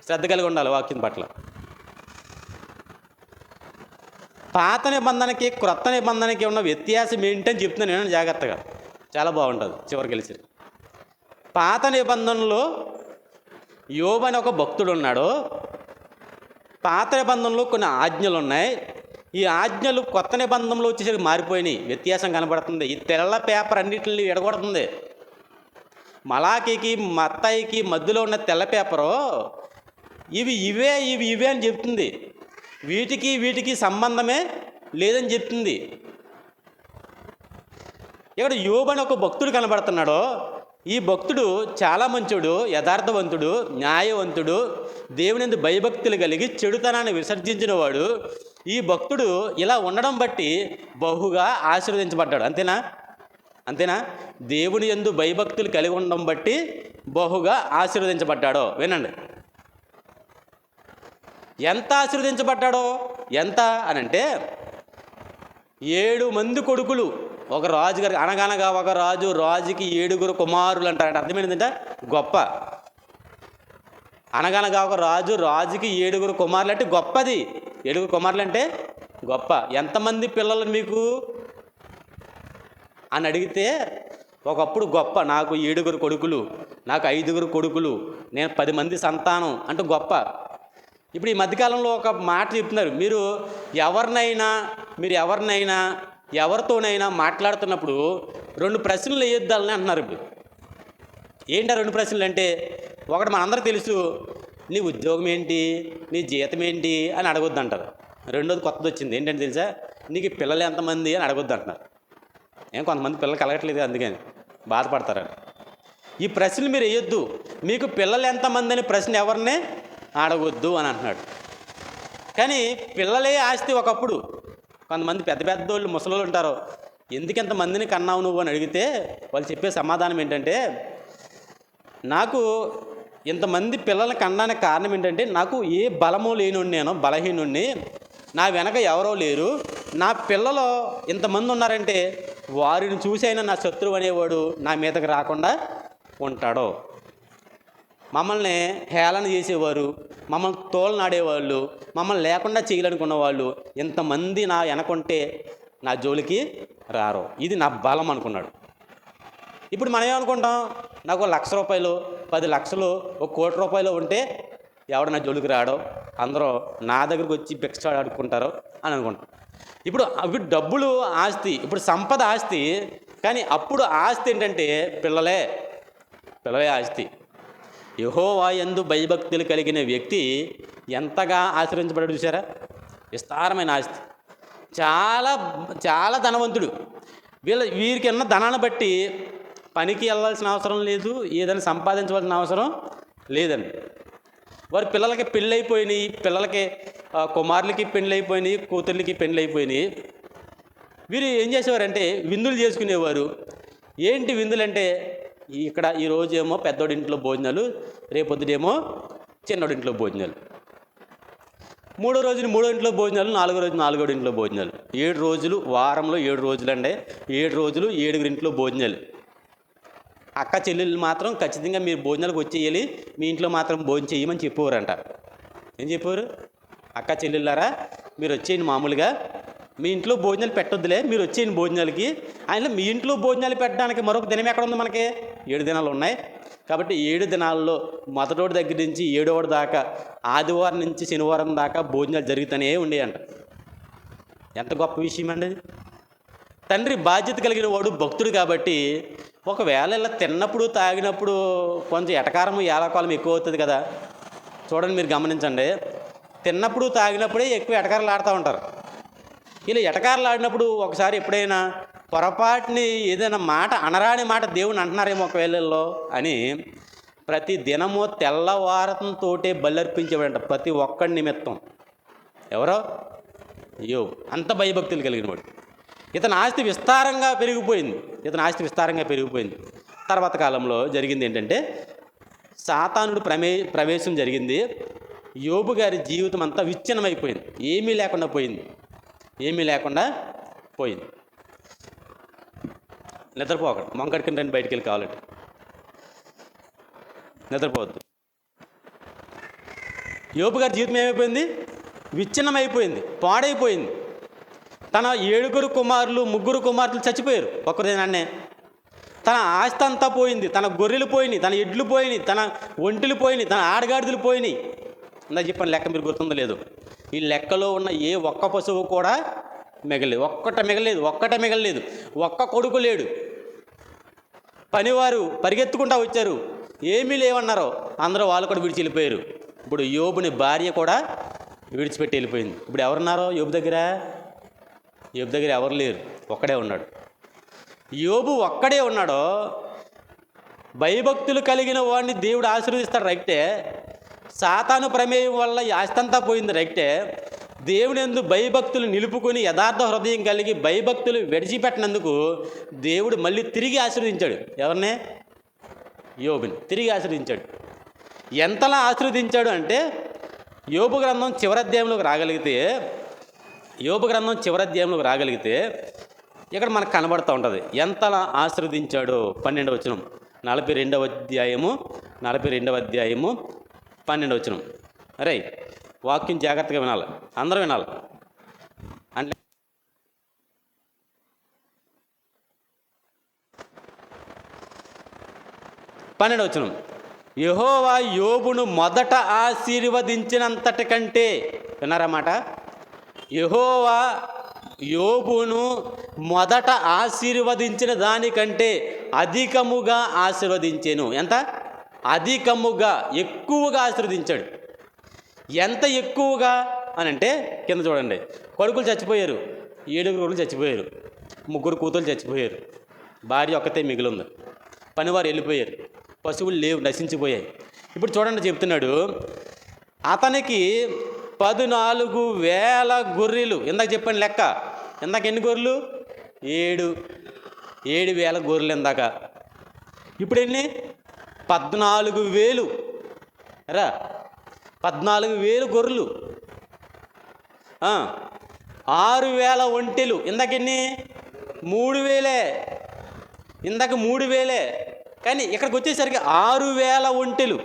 శ్రద్ధ కలిగి ఉండాలి వాక్యం పట్ల. పాత నిబంధనకి క్రొత్త నిబంధనకి ఉన్న వ్యత్యాసం ఏంటని చెప్తున్నాను నేను, జాగ్రత్తగా, చాలా బాగుంటుంది చివరికి తెలిసి. పాత నిబంధనలో యోబు అని ఒక భక్తుడు ఉన్నాడు. పాత నిబంధనలో కొన్ని ఆజ్ఞలు ఉన్నాయి. ఈ ఆజ్ఞలు కొత్త నిబంధనలో వచ్చేసరికి మారిపోయినాయి, వ్యత్యాసం కనబడుతుంది. ఈ తెల్ల పేపర్ అన్నిటిని ఎడగొడుతుంది. మలాకీకి మత్తాయికి మధ్యలో ఉన్న తెల్ల పేపరు ఇవి ఇవే అని చెప్తుంది. వీటికి సంబంధమే లేదని చెప్తుంది. ఇక్కడ యోబు అని ఒక భక్తుడు కనబడుతున్నాడు. ఈ భక్తుడు చాలా మంచోడు, యథార్థవంతుడు, న్యాయవంతుడు, దేవుని భయభక్తులు కలిగి చెడుతనాన్ని విసర్జించిన వాడు. ఈ భక్తుడు ఇలా ఉండడం బట్టి బహుగా ఆశీర్వదించబడ్డాడు. అంతేనా? దేవుని యందు భయభక్తులు కలిగి ఉండడం బట్టి బహుగా ఆశీర్వదించబడ్డాడో వినండి. ఎంత ఆశీర్వదించబడ్డాడో, ఎంత అనంటే 7 మంది కొడుకులు ఒక రాజు గారికి. అనగనగా ఒక రాజుకి 7 కుమారులు అంటారంటే అర్థమైందంటే గొప్ప. అనగనగా ఒక రాజుకి 7 కుమారులు అంటే గొప్పది. 7 కుమారులు అంటే గొప్ప. ఎంతమంది పిల్లలు మీకు అని అడిగితే ఒకప్పుడు గొప్ప. నాకు 7 కొడుకులు, నాకు 5 కొడుకులు, నేను 10 మంది సంతానం అంటే గొప్ప. ఇప్పుడు ఈ మధ్యకాలంలో ఒక మాట చెప్తున్నారు. మీరు ఎవరితోనైనా మాట్లాడుతున్నప్పుడు 2 ప్రశ్నలు వేయొద్దాలని అంటున్నారు. ఇప్పుడు ఏంటా 2 ప్రశ్నలు అంటే, ఒకటి మనందరూ తెలుసు, నీ ఉద్యోగం ఏంటి, నీ జీతం ఏంటి అని అడగొద్దు అంటారు. రెండోది కొత్తది వచ్చింది, ఏంటంటే తెలుసా, నీకు పిల్లలు ఎంతమంది అని అడగొద్దు అంటున్నారు. కొంతమంది పిల్లలు కలగట్లేదు, అందుకని బాధపడతారని. ఈ ప్రశ్నలు మీరు వేయొద్దు. మీకు పిల్లలు ఎంతమంది అని ప్రశ్న ఎవరినే అడగొద్దు అని అంటున్నాడు. కానీ పిల్లలే ఆస్తి. ఒకప్పుడు కొంతమంది పెద్దోళ్ళు ముసలోళ్ళు ఉంటారు, ఎందుకు ఎంతమందిని కన్నావు నువ్వు అని అడిగితే వాళ్ళు చెప్పే సమాధానం ఏంటంటే, నాకు ఇంతమంది పిల్లల్ని కనడానికి కారణం ఏంటంటే, నాకు ఏ బలము లేనుండి, నేను బలహీనుణ్ణి, నా వెనక ఎవరో లేరు, నా పిల్లలు ఇంతమంది ఉన్నారంటే వారిని చూసైనా నా శత్రువు అనేవాడు నా మీదకి రాకుండా ఉంటాడు. మమ్మల్ని హేళన చేసేవారు, మమ్మల్ని తోలనాడేవాళ్ళు, మమ్మల్ని లేకుండా చేయాలనుకున్న వాళ్ళు ఇంతమంది నా వెనకుంటే నా జోలికి రారు, ఇది నా బలం అనుకున్నాడు. ఇప్పుడు మనం ఏమనుకుంటాం, నాకు 1,00,000 రూపాయలు, 10 లక్షలు, 1 కోటి రూపాయలు ఉంటే ఎవడు నా జోలికి రాడో, అందరూ నా దగ్గరకు వచ్చి భిక్ష ఆడుకుంటారో అని అనుకుంటాం. ఇప్పుడు డబ్బులు ఆస్తి, ఇప్పుడు సంపద ఆస్తి. కానీ అప్పుడు ఆస్తి ఏంటంటే పిల్లలే ఆస్తి. యెహోవా యందు భయభక్తులు కలిగిన వ్యక్తి ఎంతగా ఆశ్రయించబడ్డాడు చూసారా. విస్తారమైన ఆస్తి, చాలా చాలా ధనవంతుడు. వీరికి ఉన్న ధనాన్ని బట్టి పనికి వెళ్ళాల్సిన అవసరం లేదు, ఏదైనా సంపాదించవలసిన అవసరం లేదండి. వారి పిల్లలకి పెళ్ళైపోయినాయి, కుమారులకి పెళ్ళైపోయినాయి, కూతుర్లకి పెళ్ళైపోయినాయి. వీరు ఏం చేసేవారంటే విందులు చేసుకునేవారు. ఏంటి విందులంటే, ఇక్కడ ఈరోజేమో పెద్దోడింట్లో భోజనాలు, రేపొద్దుటేమో చిన్నోడింట్లో భోజనాలు, 3వ రోజున 3వ ఇంట్లో భోజనాలు, 4వ రోజు 4వ ఇంట్లో భోజనాలు. 7 రోజులు, వారంలో 7 రోజులు అండి. 7 రోజులు 7 ఇంట్లో భోజనాలు. అక్క చెల్లెళ్ళు మాత్రం ఖచ్చితంగా మీరు భోజనాలకు వచ్చేయాలి, మీ ఇంట్లో మాత్రం భోజనం చేయమని చెప్పేవారంట. ఏం చెప్పేవారు, అక్క చెల్లెళ్ళారా మీరు వచ్చేయండి, మామూలుగా మీ ఇంట్లో భోజనాలు పెట్టొద్దులే, మీరు వచ్చేయండి భోజనాలకి. ఆయన మీ ఇంట్లో భోజనాలు పెట్టడానికి మరొక దినం ఎక్కడ ఉంది, మనకి 7 దినాలు ఉన్నాయి. కాబట్టి 7 దినాల్లో మొదటోడి దగ్గర నుంచి 7వ దాకా, ఆదివారం నుంచి శనివారం దాకా భోజనాలు జరుగుతూనే ఉండేయంట. ఎంత గొప్ప విషయం అండి. తండ్రి బాధ్యత కలిగిన వాడు భక్తుడు కాబట్టి, ఒకవేళ ఇలా తిన్నప్పుడు తాగినప్పుడు కొంచెం ఎటకారము ఏలకాలం ఎక్కువ అవుతుంది కదా. చూడండి, మీరు గమనించండి, తిన్నప్పుడు తాగినప్పుడే ఎక్కువ ఎటకారాలు ఆడుతూ ఉంటారు. ఇలా ఎటకారాలు ఆడినప్పుడు ఒకసారి ఎప్పుడైనా పొరపాటుని ఏదైనా మాట, అనరాని మాట దేవుని అంటున్నారేమో ఒకవేళలో అని ప్రతి దినము తెల్లవారంతోటే బలర్పించేవాడంట ప్రతి ఒక్కడి నిమిత్తం. ఎవరో? యోబు. అంత భయభక్తులు కలిగిన వాడు. ఇతని ఆస్తి విస్తారంగా పెరిగిపోయింది. తర్వాత కాలంలో జరిగింది ఏంటంటే సాతానుడు ప్రవేశం జరిగింది. యోబు గారి జీవితం అంతా విచ్ఛిన్నమైపోయింది. ఏమీ లేకుండా పోయింది. నిద్రపోకండి, మొంకడికి రండి, బయటికి వెళ్ళి కావాలంటే నిద్రపోవద్దు. యోబు గారి జీవితం ఏమైపోయింది? విచ్ఛిన్నమైపోయింది, పాడైపోయింది. తన 7 కుమారులు 3 కుమార్తెలు చచ్చిపోయారు ఒక్కరినాన్నే. తన ఆస్తి అంతా పోయింది. తన గొర్రెలు పోయినాయి, తన ఎడ్లు పోయినాయి, తన ఒంటెలు పోయినాయి, తన ఆడగాడిదలు పోయినాయి. ఇందా చెప్పాను లెక్క, మీరు గుర్తుందో లేదు. ఈ లెక్కలో ఉన్న ఏ ఒక్క పశువు కూడా మిగలేదు. ఒక్కటే మిగలలేదు. ఒక్క కొడుకు లేడు. పనివారు పరిగెత్తుకుంటా వచ్చారు, ఏమీ లేవన్నారో అందరూ వాళ్ళు కూడా విడిచి వెళ్ళిపోయారు. ఇప్పుడు యోబుని భార్య కూడా విడిచిపెట్టి వెళ్ళిపోయింది. ఇప్పుడు ఎవరున్నారో యోబు దగ్గర ఎవరు లేరు, ఒక్కడే ఉన్నాడు. యోబు ఒక్కడే ఉన్నాడో భయభక్తులు కలిగిన వాడిని దేవుడు ఆశీర్వదిస్తాడు రైటే. సాతాను ప్రమేయం వల్ల ఈ ఆస్తంతా పోయింది రైటే. దేవుని యందు భయభక్తులు నిలుపుకొని యథార్థ హృదయం కలిగి భయభక్తులు విడిచిపెట్టినందుకు దేవుడు మళ్ళీ తిరిగి ఆశీర్వదించాడు. ఎవరినే? యోబుని తిరిగి ఆశీర్వదించాడు. ఎంతలా ఆశీర్వదించాడు అంటే యోబు గ్రంథం చివరి అధ్యాయంలోకి రాగలిగితే ఇక్కడ మనకు కనబడుతూ ఉంటుంది ఎంతలా ఆశీర్వదించాడో. 12వ వచనం, 42వ అధ్యాయము 12వ వచనం. అరే వాక్యం జాగ్రత్తగా వినాలి, అందరూ వినాలి. అంటే 12వ వచనం, యెహోవా యోబును మొదట ఆశీర్వదించినంతటి కంటే, విన్నారన్నమాట, యెహోవా యోబును మొదట ఆశీర్వదించిన దానికంటే అధికముగా ఆశీర్వదించాను. ఎంత అధికముగా, ఎక్కువగా ఆశీర్వదించాడు. ఎంత ఎక్కువగా అని అంటే కింద చూడండి, కొడుకులు చచ్చిపోయారు, 7 కొడుకులు చచ్చిపోయారు, 3 కూతురు చచ్చిపోయారు, భార్య ఒక్కతే మిగిలింది, పనివారు వెళ్ళిపోయారు, పశువులు లేవు, నశించిపోయాయి. ఇప్పుడు చూడండి చెప్తున్నాడు, అతనికి 14,000 గొర్రెలు. ఇందాక చెప్పండి లెక్క, ఇందాక ఎన్ని గొర్రెలు? 7,000 గొర్రెలు ఇందాక. ఇప్పుడు ఎన్ని? 14,000 రా, 14,000 గొర్రెలు, 6,000 ఒంటెలు. ఇందాకెన్ని? 3,000. ఇందాక 3,000, కానీ ఇక్కడికి వచ్చేసరికి 6,000 ఒంటెలు,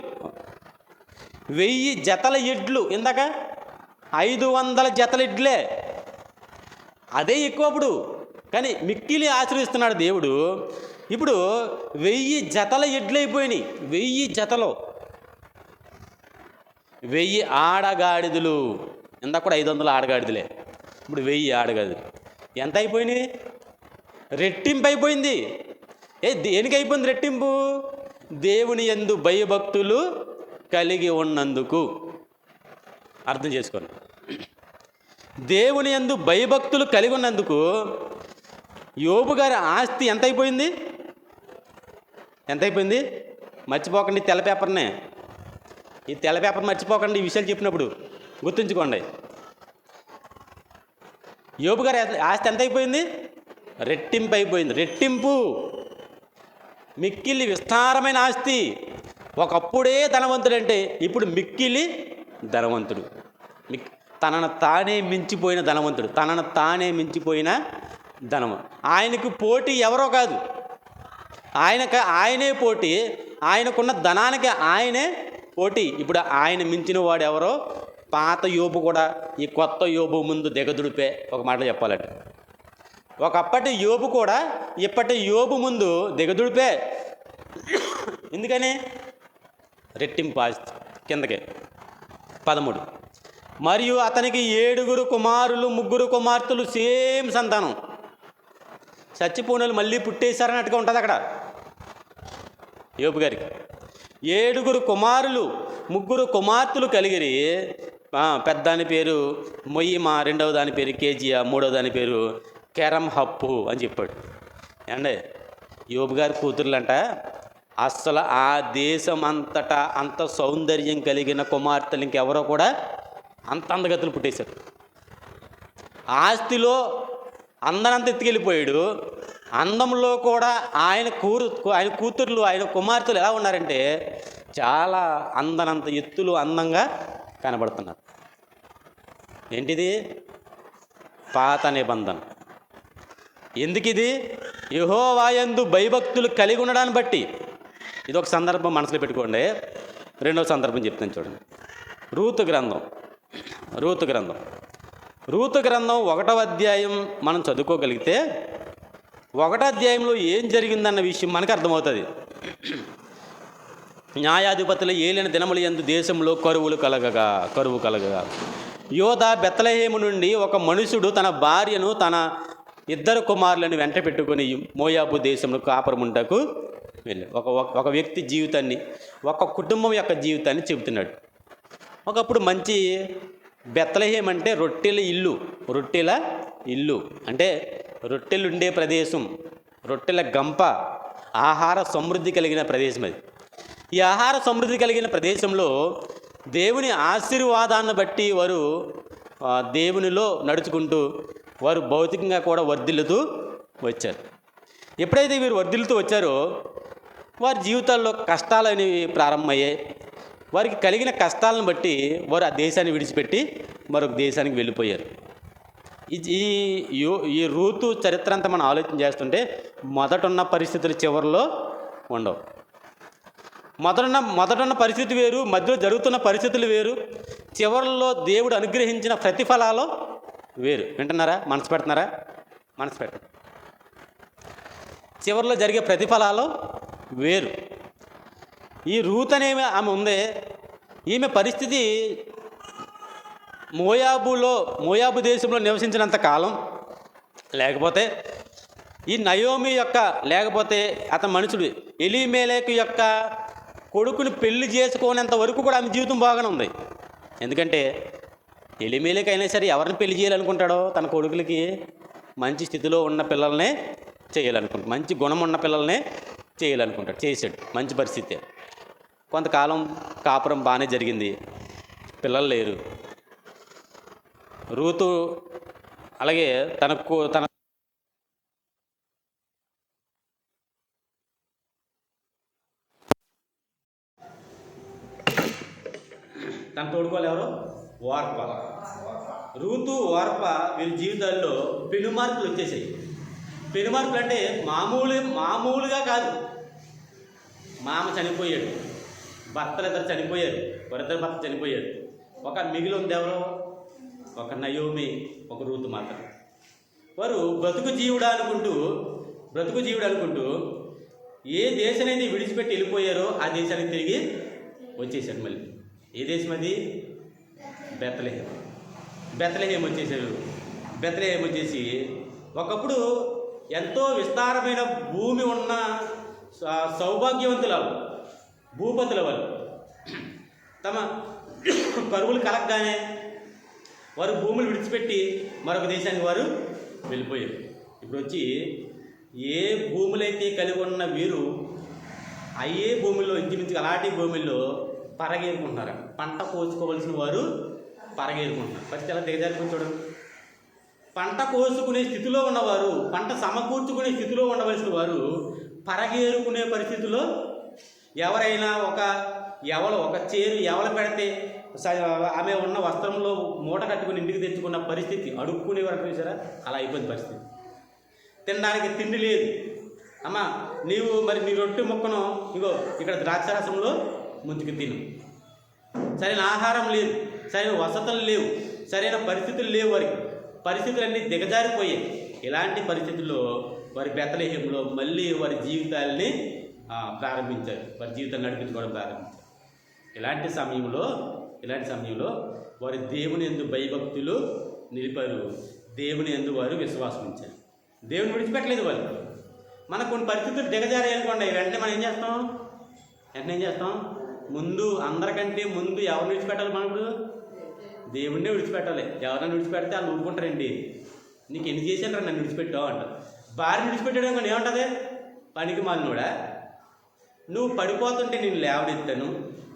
1000 జతల ఎడ్లు. ఇందాక 500 జతల ఎడ్లే, అదే ఎక్కువ అప్పుడు. కానీ మిక్కిలి ఆశ్రయిస్తున్నాడు దేవుడు. ఇప్పుడు 1000 జతల ఎడ్లు అయిపోయినాయి. 1000 జతలు, 1000 ఆడగాడిదలు. ఇందాక కూడా 500 ఆడగాడిదలే, ఇప్పుడు 1000 ఆడగాడిదలు. ఎంత అయిపోయినాయి? రెట్టింపు అయిపోయింది. దేనికి అయిపోయింది రెట్టింపు? దేవుని యందు భయభక్తులు కలిగి ఉన్నందుకు. అర్థం చేసుకోండి, దేవుని యందు భయభక్తులు కలిగి ఉన్నందుకు యోబు గారి ఆస్తి ఎంత అయిపోయింది? మర్చిపోకండి తెల్ల పేపర్నే, ఈ తెల్ల పేపర్ మర్చిపోకండి. ఈ విషయాలు చెప్పినప్పుడు గుర్తుంచుకోండి. యోబు గారి ఆస్తి ఎంత అయిపోయింది? రెట్టింపు అయిపోయింది. రెట్టింపు, మిక్కిలి విస్తారమైన ఆస్తి. ఒకప్పుడే ధనవంతుడంటే ఇప్పుడు మిక్కిలి ధనవంతుడు, తనను తానే మించిపోయిన ధనవంతుడు, ఆయనకు పోటీ ఎవరో కాదు, ఆయనే పోటీ. ఆయనకున్న ధనానికి ఆయనే పోటీ. ఇప్పుడు ఆయన మించిన వాడు ఎవరో? పాత యోబు కూడా ఈ కొత్త యోబు ముందు దిగదుడిపే. ఒక మాట చెప్పాలంటే ఒకప్పటి యోబు కూడా ఇప్పటి యోబు ముందు దిగదుడిపే. ఎందుకని? రెట్టింపు ఆస్తి. కిందకే 13, మరియు అతనికి 7 కుమారులు 3 కుమార్తెలు, సేమ్ సంతానం. చచ్చిపోయిన మళ్ళీ పుట్టేశారన్నట్టుగా ఉంటుంది అక్కడ యోబు గారికి. 7 కుమారులు 3 కుమార్తెలు కలిగిరి. పెద్దాని పేరు మొయ్యిమా, రెండవ దాని పేరు కేజియా, మూడవ దాని పేరు కెరం హప్పు అని చెప్పాడు. అండి యోబు గారి కూతుర్లంట అసలు ఆ దేశం అంతటా అంత సౌందర్యం కలిగిన కుమార్తెలు ఇంకెవరో కూడా అంత అందగతులు పుట్టేశారు. ఆస్తిలో అందరంత ఎత్తుకెళ్ళిపోయాడు. అందంలో కూడా ఆయన కూతుర్లు ఆయన కుమార్తెలు ఎలా ఉన్నారంటే చాలా అందనంత ఎత్తులు అందంగా కనబడుతున్నారు. ఏంటిది? పాత నిబంధన. ఎందుకు ఇది? యెహోవాయందు భయభక్తులు కలిగి ఉండడాన్ని బట్టి. ఇది ఒక సందర్భం మనసులో పెట్టుకోండి. రెండవ సందర్భం చెప్తాను చూడండి. రూతు గ్రంథం 1వ అధ్యాయం మనం చదువుకోగలిగితే 1వ అధ్యాయంలో ఏం జరిగిందన్న విషయం మనకు అర్థమవుతుంది. న్యాయాధిపతులు ఏలిన దినముల యందు దేశంలో కరువు కలగగా యోధా బెత్లెహేము నుండి ఒక మనుషుడు తన భార్యను తన 2 కుమారులను వెంట పెట్టుకొని మోయాబు దేశంలో కాపురముంటకు వెళ్ళాడు. ఒక వ్యక్తి జీవితాన్ని, ఒక కుటుంబం యొక్క జీవితాన్ని చెబుతున్నాడు. ఒకప్పుడు మంచి బెత్లెహేం అంటే రొట్టెల ఇల్లు అంటే రొట్టెలు ఉండే ప్రదేశం, రొట్టెల గంప, ఆహార సమృద్ధి కలిగిన ప్రదేశం అది. ఈ ఆహార సమృద్ధి కలిగిన ప్రదేశంలో దేవుని ఆశీర్వాదాన్ని బట్టి వారు దేవునిలో నడుచుకుంటూ వారు భౌతికంగా కూడా వర్ధిల్లుతూ వచ్చారు. ఎప్పుడైతే వీరు వర్ధిల్లుతూ వచ్చారో వారి జీవితాల్లో కష్టాలు అనేవి ప్రారంభమయ్యాయి. వారికి కలిగిన కష్టాలను బట్టి వారు ఆ దేశాన్ని విడిచిపెట్టి మరొక దేశానికి వెళ్ళిపోయారు. ఈ రూతు చరిత్ర అంతా మనం ఆలోచన చేస్తుంటే మొదటున్న పరిస్థితులు చివరిలో ఉండవు. మొదటున్న పరిస్థితి వేరు, మధ్యలో జరుగుతున్న పరిస్థితులు వేరు, చివరిలో దేవుడు అనుగ్రహించిన ప్రతిఫలాలు వేరు. వింటున్నారా? మనసు పెడుతున్నారా? మనసు పెట్టండి. చివరిలో జరిగే ప్రతిఫలాలు వేరు. ఈ రూత్ అనేవి ఆమె ఉందే, ఈమె పరిస్థితి మోయాబు దేశంలో నివసించినంత కాలం, లేకపోతే ఈ నయోమి యొక్క, లేకపోతే అతని మనుషుడు ఎలీమెలెకు యొక్క కొడుకుని పెళ్లి చేసుకోనేంత వరకు కూడా ఆమె జీవితం బాగానే ఉంది. ఎందుకంటే ఎలీమెలెకు అయినా సరే ఎవరిని పెళ్లి చేయాలనుకుంటాడో తన కొడుకులకి మంచి స్థితిలో ఉన్న పిల్లల్నే చేయాలనుకుంటాడు, మంచి గుణం ఉన్న పిల్లల్నే చేయాలనుకుంటాడు. చేశాడు, మంచి పరిస్థితి. కొంతకాలం కాపురం బాగానే జరిగింది, పిల్లలు లేరు. రూతు అలాగే తన తోడుకోవాలి ఎవరు? ఓర్ప. రూతు, ఓర్ప వీళ్ళ జీవితాల్లో పెనుమార్పులు వచ్చేసాయి. పెనుమార్పులు అంటే మామూలుగా కాదు. మామ చనిపోయాడు, భర్తలు ఇద్దరు చనిపోయారు, వారిద్దరు భర్త చనిపోయారు. ఒక మిగిలి ఉంది ఎవరో? ఒక నయోమి, ఒక రూతు మాత్రం. వారు బ్రతుకు జీవుడు అనుకుంటూ ఏ దేశాన్ని విడిచిపెట్టి వెళ్ళిపోయారో ఆ దేశానికి తిరిగి వచ్చేసారు. మళ్ళీ ఏ దేశం అది? బెత్లెహేం వచ్చేసారు. బెత్లెహేం వచ్చేసి ఒకప్పుడు ఎంతో విస్తారమైన భూమి ఉన్న సౌభాగ్యవంతులు, భూపతుల వాళ్ళు. తమ కరువులు కలగగానే వారు భూములు విడిచిపెట్టి మరొక దేశానికి వారు వెళ్ళిపోయారు. ఇప్పుడు వచ్చి ఏ భూములైతే కలిగి ఉన్న వీరు అయ్యే భూముల్లో, ఇంచుమించు అలాంటి భూముల్లో పరగేరుకుంటున్నారు. పంట కోసుకోవలసిన వారు పరగేరుకుంటున్నారు. ఫస్ట్ ఎలా దిగజారుకుని చూడండి. పంట కోసుకునే స్థితిలో ఉన్నవారు, పంట సమకూర్చుకునే స్థితిలో ఉండవలసిన వారు పరగేరుకునే పరిస్థితిలో, ఎవరైనా ఒక చేరు ఎవలు పెడితే ఆమె ఉన్న వస్త్రంలో మూట కట్టుకుని ఇంటికి తెచ్చుకున్న పరిస్థితి, అడుక్కునే వరకు చూసారా, అలా అయిపోయింది పరిస్థితి. తినడానికి తిండి లేదు. అమ్మ నీవు మరి నీ రొట్టె ముక్కను ఇగో ఇక్కడ ద్రాక్షారసంలో ముందుకు తిను. సరైన ఆహారం లేదు, సరైన వసతులు లేవు, సరైన పరిస్థితులు లేవు. వారికి పరిస్థితులన్నీ దిగజారిపోయాయి. ఇలాంటి పరిస్థితుల్లో వారి బెత్లెహేంలో మళ్ళీ వారి జీవితాలని ప్రారంభించారు, వారి జీవితాన్ని నడిపించుకోవడం ప్రారంభించారు. ఇలాంటి సమయంలో వారి దేవుని యందు భయభక్తులు నిలిపారు, దేవుని యందు వారు విశ్వాసం ఉంచారు. దేవుని విడిచిపెట్టలేదు వాళ్ళు. మనకు కొన్ని పరిస్థితులు దిగజారేయాలనుకోండి, వెంటనే మనం ఏం చేస్తాం? ముందు అందరికంటే ముందు ఎవరిని విడిచిపెట్టాలి? మనకు దేవుణ్ణే విడిచిపెట్టాలి. ఎవరైనా విడిచిపెడితే వాళ్ళు ఊరుకుంటారండి. నీకు ఎన్ని చేశాను నన్ను విడిచిపెట్టావు అంటారు. భార్యను విడిచిపెట్టాడు కానీ ఏమంటుంది? పనికి మాలినోడా, నువ్వు పడిపోతుంటే నేను లేవనెత్తాను,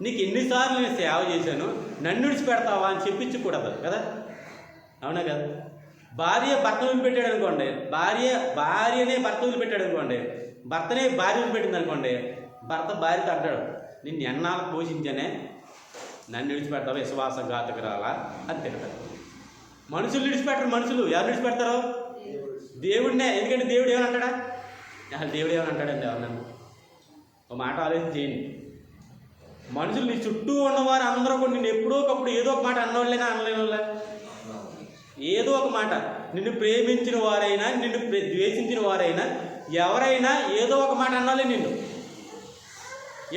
నీకు ఎన్నిసార్లు నేను సేవ చేశాను, నన్ను విడిచిపెడతావా అని చెప్పించకూడదు కదా. అవునా కదా. భార్య భర్త వదిలిపెట్టాడు అనుకోండి, భార్యనే భర్త వదిలిపెట్టాడు అనుకోండి, భర్తనే భార్య వదిలిపెట్టింది అనుకోండి, భర్త భార్యతో అంటాడు, నిన్ను ఎన్నాళ్ళు పోషించానే, నన్ను విడిచిపెడతావా విశ్వాసఘాతకురాలా అని తిడతారు. మనుషులు విడిచిపెట్టరు. మనుషులు ఎవరు విడిచిపెడతారు? దేవుడినే. ఎందుకంటే దేవుడు ఏమని అంటాడా? దేవుడు ఏమని అంటాడండి ఎవరన్నా? ఒక మాట ఆలోచన చేయండి. మనుషులు నీ చుట్టూ ఉన్నవారు అందరూ కూడా నిన్ను ఎప్పుడో ఒకప్పుడు ఏదో ఒక మాట అన్నవాళ్ళైనా అనలేని వాళ్ళ, ఏదో ఒక మాట, నిన్ను ప్రేమించిన వారైనా నిన్ను ద్వేషించిన వారైనా ఎవరైనా ఏదో ఒక మాట అన్నాలే నిన్ను.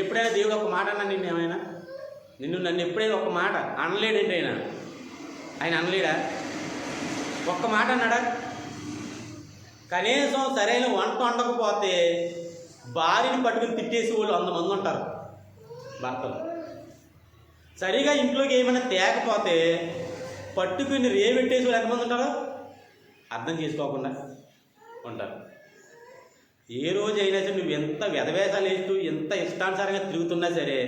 ఎప్పుడైనా దేవుడు ఒక మాట అన్నా నిన్ను ఏమైనా? నన్ను ఎప్పుడైనా ఒక మాట అనలేడంటే ఆయన అనలేడా? ఒక్క మాట అన్నాడా? కనీసం సరైన వంట వండకపోతే భార్యని పట్టుకుని తిట్టేసి వాళ్ళు 100 మంది ఉంటారు భర్తలు. సరిగా ఇంట్లోకి ఏమైనా తేకపోతే పట్టుకుని రేవెట్టేసి వాళ్ళు ఎంతమంది ఉంటారో అర్థం చేసుకోకుండా ఉంటారు. ఏ రోజైనా సరే నువ్వు ఎంత వ్యధవేషాలు వేస్తూ ఎంత ఇష్టానుసారంగా తిరుగుతున్నా సరే,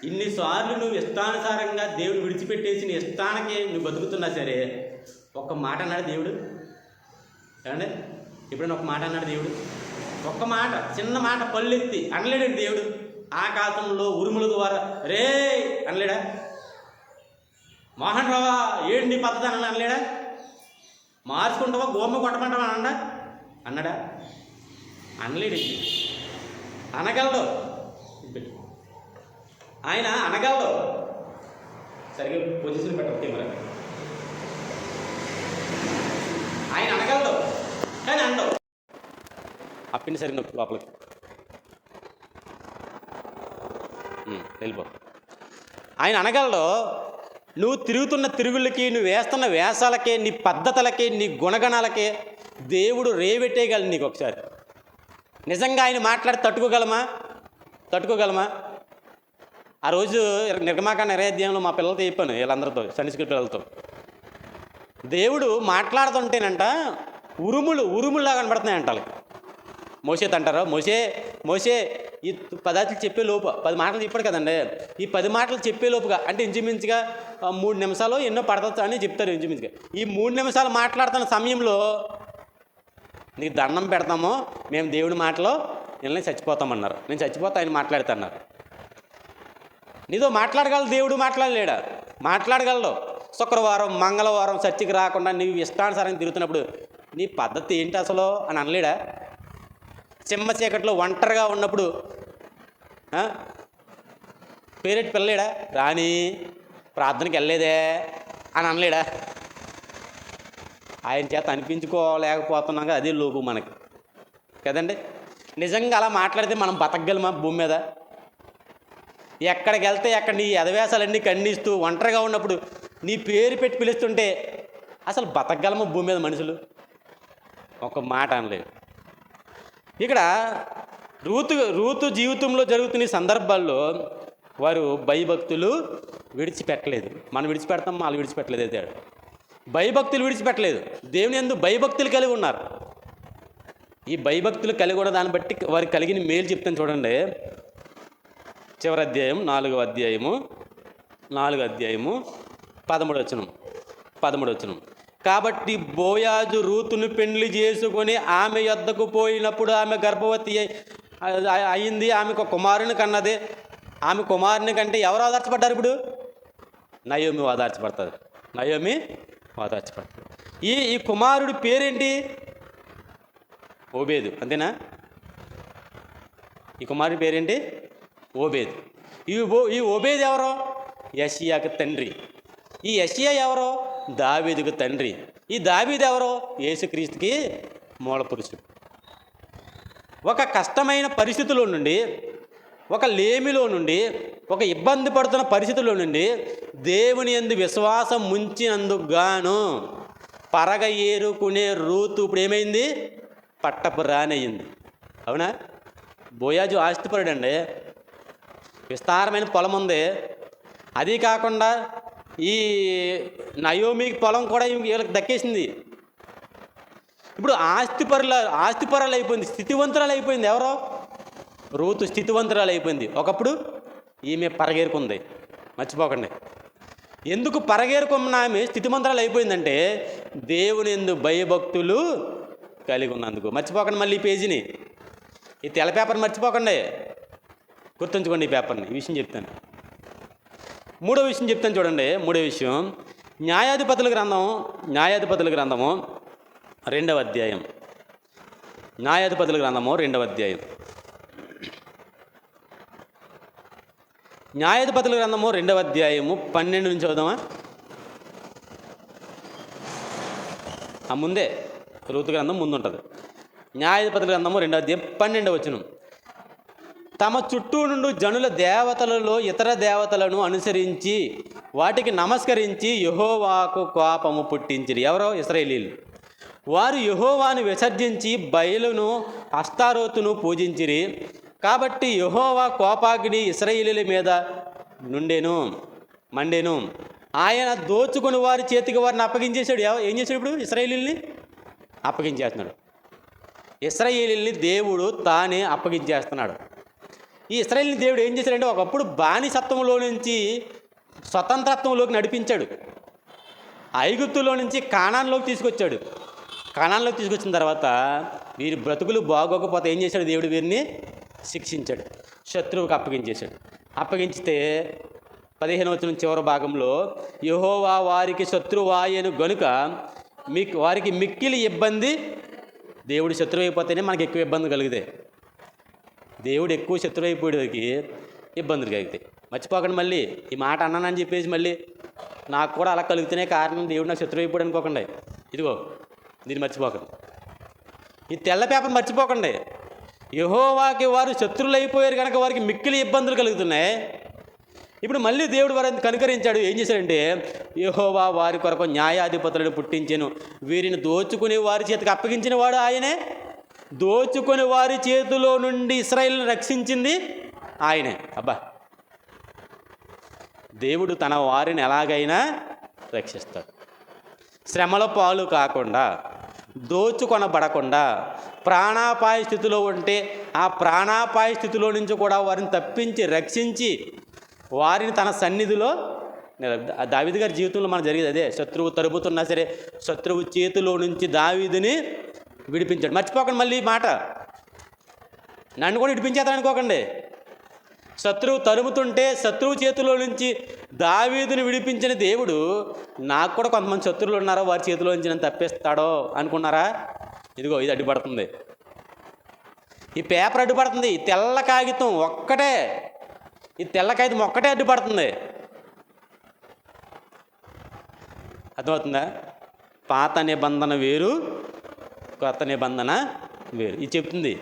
ఇన్నిసార్లు నువ్వు ఇష్టానుసారంగా దేవుడు విడిచిపెట్టేసి నీ ఇష్టానికి నువ్వు బతుకుతున్నా సరే, ఒక్క మాట అన్నాడు దేవుడు? ఏమండి, ఎప్పుడైనా ఒక మాట అన్నాడు దేవుడు? ఒక్క మాట, చిన్న మాట పళ్ళెత్తి అనలేడండి దేవుడు. ఆకాశంలో ఉరుముల ద్వారా రే అనలేడా? మోహన్ రావా ఏంటి నీ పద్ధతి అని అనలేడా? మార్చుకుంటావా గోమ్మ కొట్టమంటావా అన్నాడా? అనలేడండి. అనగలడు ఆయన, అనగలడు. సరిగ్గా పొజిషన్ పెట్టవచ్చు మరి. ఆయన అనగలడు కానీ అండవు. అప్పిని సరిగ్గా లోపలికి వెళ్ళిపో. ఆయన అనగలడు. నువ్వు తిరుగుతున్న తిరుగుళ్ళకి, నువ్వు వేస్తున్న వేషాలకి, నీ పద్ధతులకి, నీ గుణగణాలకి దేవుడు రేవెట్టేయగలడు నీకు ఒకసారి. నిజంగా ఆయన మాట్లాడి తట్టుకోగలమా? ఆ రోజు నిర్గమాకాండ 20వ అధ్యాయంలో మా పిల్లలతో చెప్పాను, వీళ్ళందరితో, సండే స్కూల్ పిల్లలతో. దేవుడు మాట్లాడుతుంటేనంట ఉరుముల్లా కనబడుతున్నాయంట వాళ్ళకి. మోసేతో అంటారు, మోసే ఈ 10 చెప్పే లోపు 10 మాటలు చెప్పాడు కదండి. ఈ 10 మాటలు చెప్పే లోపుగా అంటే ఇంచుమించుగా 3 నిమిషాలు ఎన్నో పడవచ్చు అని చెప్తారు. ఇంచుమించుగా ఈ 3 నిమిషాలు మాట్లాడుతున్న సమయంలో నీకు దండం పెడతామో, మేము దేవుడి మాటలో వీళ్ళని చచ్చిపోతామన్నారు. నేను చచ్చిపోతా ఆయన మాట్లాడుతున్నారు. నీతో మాట్లాడగలడు దేవుడు, మాట్లాడలేడా? మాట్లాడగలడు. శుక్రవారం మంగళవారం చర్చికి రాకుండా నీవు ఇష్టానుసారంగా తిరుగుతున్నప్పుడు నీ పద్ధతి ఏంటి అసలు అని అనలేడా? చిమ్మ చీకట్లో ఒంటరిగా ఉన్నప్పుడు పేరెట్టి పిల్లలేడా? రాని ప్రార్థనకి వెళ్ళలేదే అని అనలేడా? ఆయన చేత అనిపించుకోలేకపోతున్నాం కదా, అదే లోపు మనకి కదండి. నిజంగా అలా మాట్లాడితే మనం బతకగలమా భూమి మీద? ఎక్కడికి వెళ్తే అక్కడ నీ ఎదవేశాలన్నీ ఖండిస్తూ ఒంటరిగా ఉన్నప్పుడు నీ పేరు పెట్టి పిలుస్తుంటే అసలు బతకగలమా భూమి మీద మనుషులు? ఒక మాట అనలేదు. ఇక్కడ రూతు జీవితంలో జరుగుతున్న సందర్భాల్లో వారు భయభక్తులు విడిచిపెట్టలేదు. మనం విడిచిపెడతాం, వాళ్ళు విడిచిపెట్టలేదు. అయితే భయభక్తులు విడిచిపెట్టలేదు. దేవుని యందు భయభక్తులు కలిగి ఉన్నారు. ఈ భయభక్తులు కలిగి ఉన్న దాన్ని బట్టి వారికి కలిగిన మేలు చెప్తాను చూడండి. చివరి అధ్యాయం 4వ అధ్యాయము 13వ వచనం. కాబట్టి బోయాజు రూతును పెండ్లి చేసుకొని ఆమె యొద్దకు పోయినప్పుడు ఆమె గర్భవతి అయింది. ఆమెకు కుమారుని కన్నది. ఆమె కుమారుని కంటే ఎవరు ఆధారపడ్డారు? ఇప్పుడు నయోమి ఆధారపడుతుంది. ఈ కుమారుడి పేరేంటి? ఓబేదు. అంతేనా? ఈ కుమారుడి పేరేంటి? ఓబేదు. ఈ ఓబేదు ఎవరో? యెషయాకు తండ్రి. ఈ యెషయా ఎవరో? దావీదుకు తండ్రి. ఈ దావీదు ఎవరో? యేసుక్రీస్తుకి మూల పురుషుడు. ఒక కష్టమైన పరిస్థితుల్లో నుండి, ఒక లేమిలో నుండి, ఒక ఇబ్బంది పడుతున్న పరిస్థితుల్లో నుండి దేవుని యందు విశ్వాసం ముంచినందుకు గాను పరగ ఏరుకునే రూతు ఇప్పుడు ఏమైంది? పట్టపు రానయ్యింది. అవునా? బోయాజు ఆస్తిపరుడండి, విస్తారమైన పొలం ఉంది. అది కాకుండా ఈ నయోమి పొలం కూడా వీళ్ళకి దక్కేసింది. ఇప్పుడు ఆస్తిపరులు అయిపోయింది, స్థితివంతురాలు అయిపోయింది. ఎవరో? రూతు స్థితివంతురాలు అయిపోయింది. ఒకప్పుడు ఈమె పరగేరుకుంది, మర్చిపోకండి. ఎందుకు పరగేరుకున్న ఆమె స్థితివంతురాలు అయిపోయిందంటే దేవుని యందు భయభక్తులు కలిగి ఉన్నందుకు. మర్చిపోకండి మళ్ళీ ఈ పేజీని, ఈ తెల్ల పేపర్ మర్చిపోకండి, గుర్తుంచుకోండి ఈ పేపర్ని. ఈ విషయం చెప్తాను. మూడో విషయం చెప్తాను చూడండి. మూడో విషయం న్యాయాధిపతుల గ్రంథము 2వ అధ్యాయం. న్యాయాధిపతుల గ్రంథము 2వ అధ్యాయం. న్యాయాధిపతుల గ్రంథము 2వ అధ్యాయము 12 నుంచి చదువుదామా? ముందే రూతు గ్రంథం ముందు ఉంటుంది. న్యాయాధిపతుల గ్రంథము 2వ అధ్యాయం 12వ వచనం. తమ చుట్టూ నుండి జనుల దేవతలలో ఇతర దేవతలను అనుసరించి వాటికి నమస్కరించి యెహోవాకు కోపము పుట్టించిరి. ఎవరో? ఇశ్రాయేలీయులు. వారు యెహోవాను విసర్జించి బయలును అస్తారోతును పూజించిరి. కాబట్టి యెహోవా కోపాగ్ని ఇశ్రాయేలీయుల మీద మండెను. ఆయన దోచుకుని వారి చేతికి వారిని అప్పగించేశాడు. ఏం చేశాడు? ఇప్పుడు ఇశ్రాయేలీయుల్ని అప్పగించేస్తున్నాడు. ఇశ్రాయేలీయుల్ని దేవుడు తానే అప్పగించేస్తున్నాడు. ఈ ఇశ్రాయేలుని దేవుడు ఏం చేశాడంటే ఒకప్పుడు బానిసత్వంలో నుంచి స్వతంత్రత్వంలోకి నడిపించాడు. ఐగుప్తులో నుంచి కానాన్లోకి తీసుకొచ్చాడు. కానాన్లోకి తీసుకొచ్చిన తర్వాత వీరి బ్రతుకులు బాగోకపోతే ఏం చేశాడు? దేవుడు వీరిని శిక్షించాడు, శత్రువుకి అప్పగించేశాడు. అప్పగించితే 15వ వచనం చివరి భాగంలో యెహోవా వారికి శత్రువాయను గనుక వారికి మిక్కిలి ఇబ్బంది. దేవుడు శత్రువు అయిపోతేనే మనకి ఎక్కువ ఇబ్బంది కలిగితే, దేవుడు ఎక్కువ శత్రువు అయిపోయేవాడికి ఇబ్బందులు కలుగుతాయి. మర్చిపోకండి మళ్ళీ ఈ మాట అన్నానని చెప్పేసి మళ్ళీ నాకు కూడా అలా కలుగుతూనే కారణం దేవుడు నాకు శత్రువు అయిపోయాడు అనుకోకండి. ఇదిగో దీన్ని మర్చిపోకండి. ఈ తెల్ల పేపర్ మర్చిపోకండి. యెహోవాకి వారు శత్రువులు అయిపోయారు కనుక వారికి మిక్కిలి ఇబ్బందులు కలుగుతున్నాయి. ఇప్పుడు మళ్ళీ దేవుడు వారిని కనుకరించాడు. ఏం చేశాడంటే యెహోవా వారి కొరకు న్యాయాధిపతులను పుట్టించెను. వీరిని దోచుకుని వారి చేతికి అప్పగించిన వాడు ఆయనే. దోచుకొని వారి చేతిలో నుండి ఇశ్రాయేలును రక్షించింది ఆయనే. అబ్బా, దేవుడు తన వారిని ఎలాగైనా రక్షిస్తాడు. శ్రమల పాలు కాకుండా, దోచుకొనబడకుండా, ప్రాణాపాయ స్థితిలో ఉంటే ఆ ప్రాణాపాయ స్థితిలో నుంచి కూడా వారిని తప్పించి రక్షించి వారిని తన సన్నిధిలో దావీదు గారి జీవితంలో మనకు జరిగేది అదే. శత్రువు తరుముతున్నా సరే శత్రువు చేతిలో నుంచి దావీదుని విడిపించాడు. మర్చిపోకండి మళ్ళీ ఈ మాట, నన్ను కూడా విడిపించేస్తాను అనుకోకండి. శత్రువు తరుముతుంటే శత్రువు చేతిలో నుంచి దావీదుని విడిపించిన దేవుడు నాకు కూడా కొంతమంది శత్రువులు ఉన్నారో వారి చేతిలో నుంచి నన్ను తప్పిస్తాడో అనుకున్నారా? ఇదిగో ఇది అడ్డుపడుతుంది. ఈ పేపర్ అడ్డుపడుతుంది. ఈ తెల్ల కాగితం ఒక్కటే, ఈ తెల్ల కాగితం ఒక్కటే అడ్డుపడుతుంది. అర్థమవుతుందా? పాత నిబంధన వేరు, కొత్త నిబంధన వేరు. ఇది చెప్తుంది.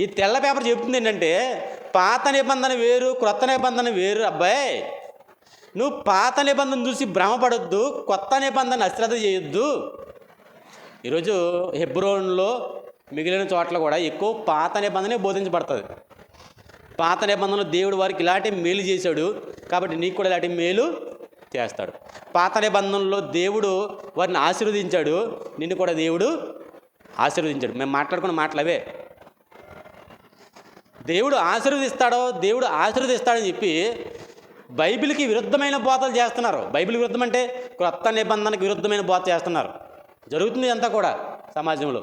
ఈ తెల్ల పేపర్ చెప్తుంది ఏంటంటే పాత నిబంధన వేరు, కొత్త నిబంధన వేరు. అబ్బాయి, నువ్వు పాత నిబంధన చూసి భ్రమపడొద్దు, కొత్త నిబంధన అశ్రద్ధ చేయొద్దు. ఈరోజు హెబ్రోన్లో మిగిలిన చోట్ల కూడా ఎక్కువ పాత నిబంధనే బోధించబడుతుంది. పాత నిబంధనలో దేవుడు వారికి ఇలాంటి మేలు చేశాడు కాబట్టి నీకు కూడా ఇలాంటి మేలు చేస్తాడు. పాత నిబంధనలో దేవుడు వారిని ఆశీర్వదించాడు, నిన్ను కూడా దేవుడు ఆశీర్వదించాడు. మేము మాట్లాడుకున్న మాటలు అవే. దేవుడు ఆశీర్వదిస్తాడని చెప్పి బైబిల్కి విరుద్ధమైన బోధలు చేస్తున్నారు. బైబిల్ విరుద్ధం అంటే కొత్త నిబంధనకు విరుద్ధమైన బోధ చేస్తున్నారు. జరుగుతుంది అంతా కూడా సమాజంలో.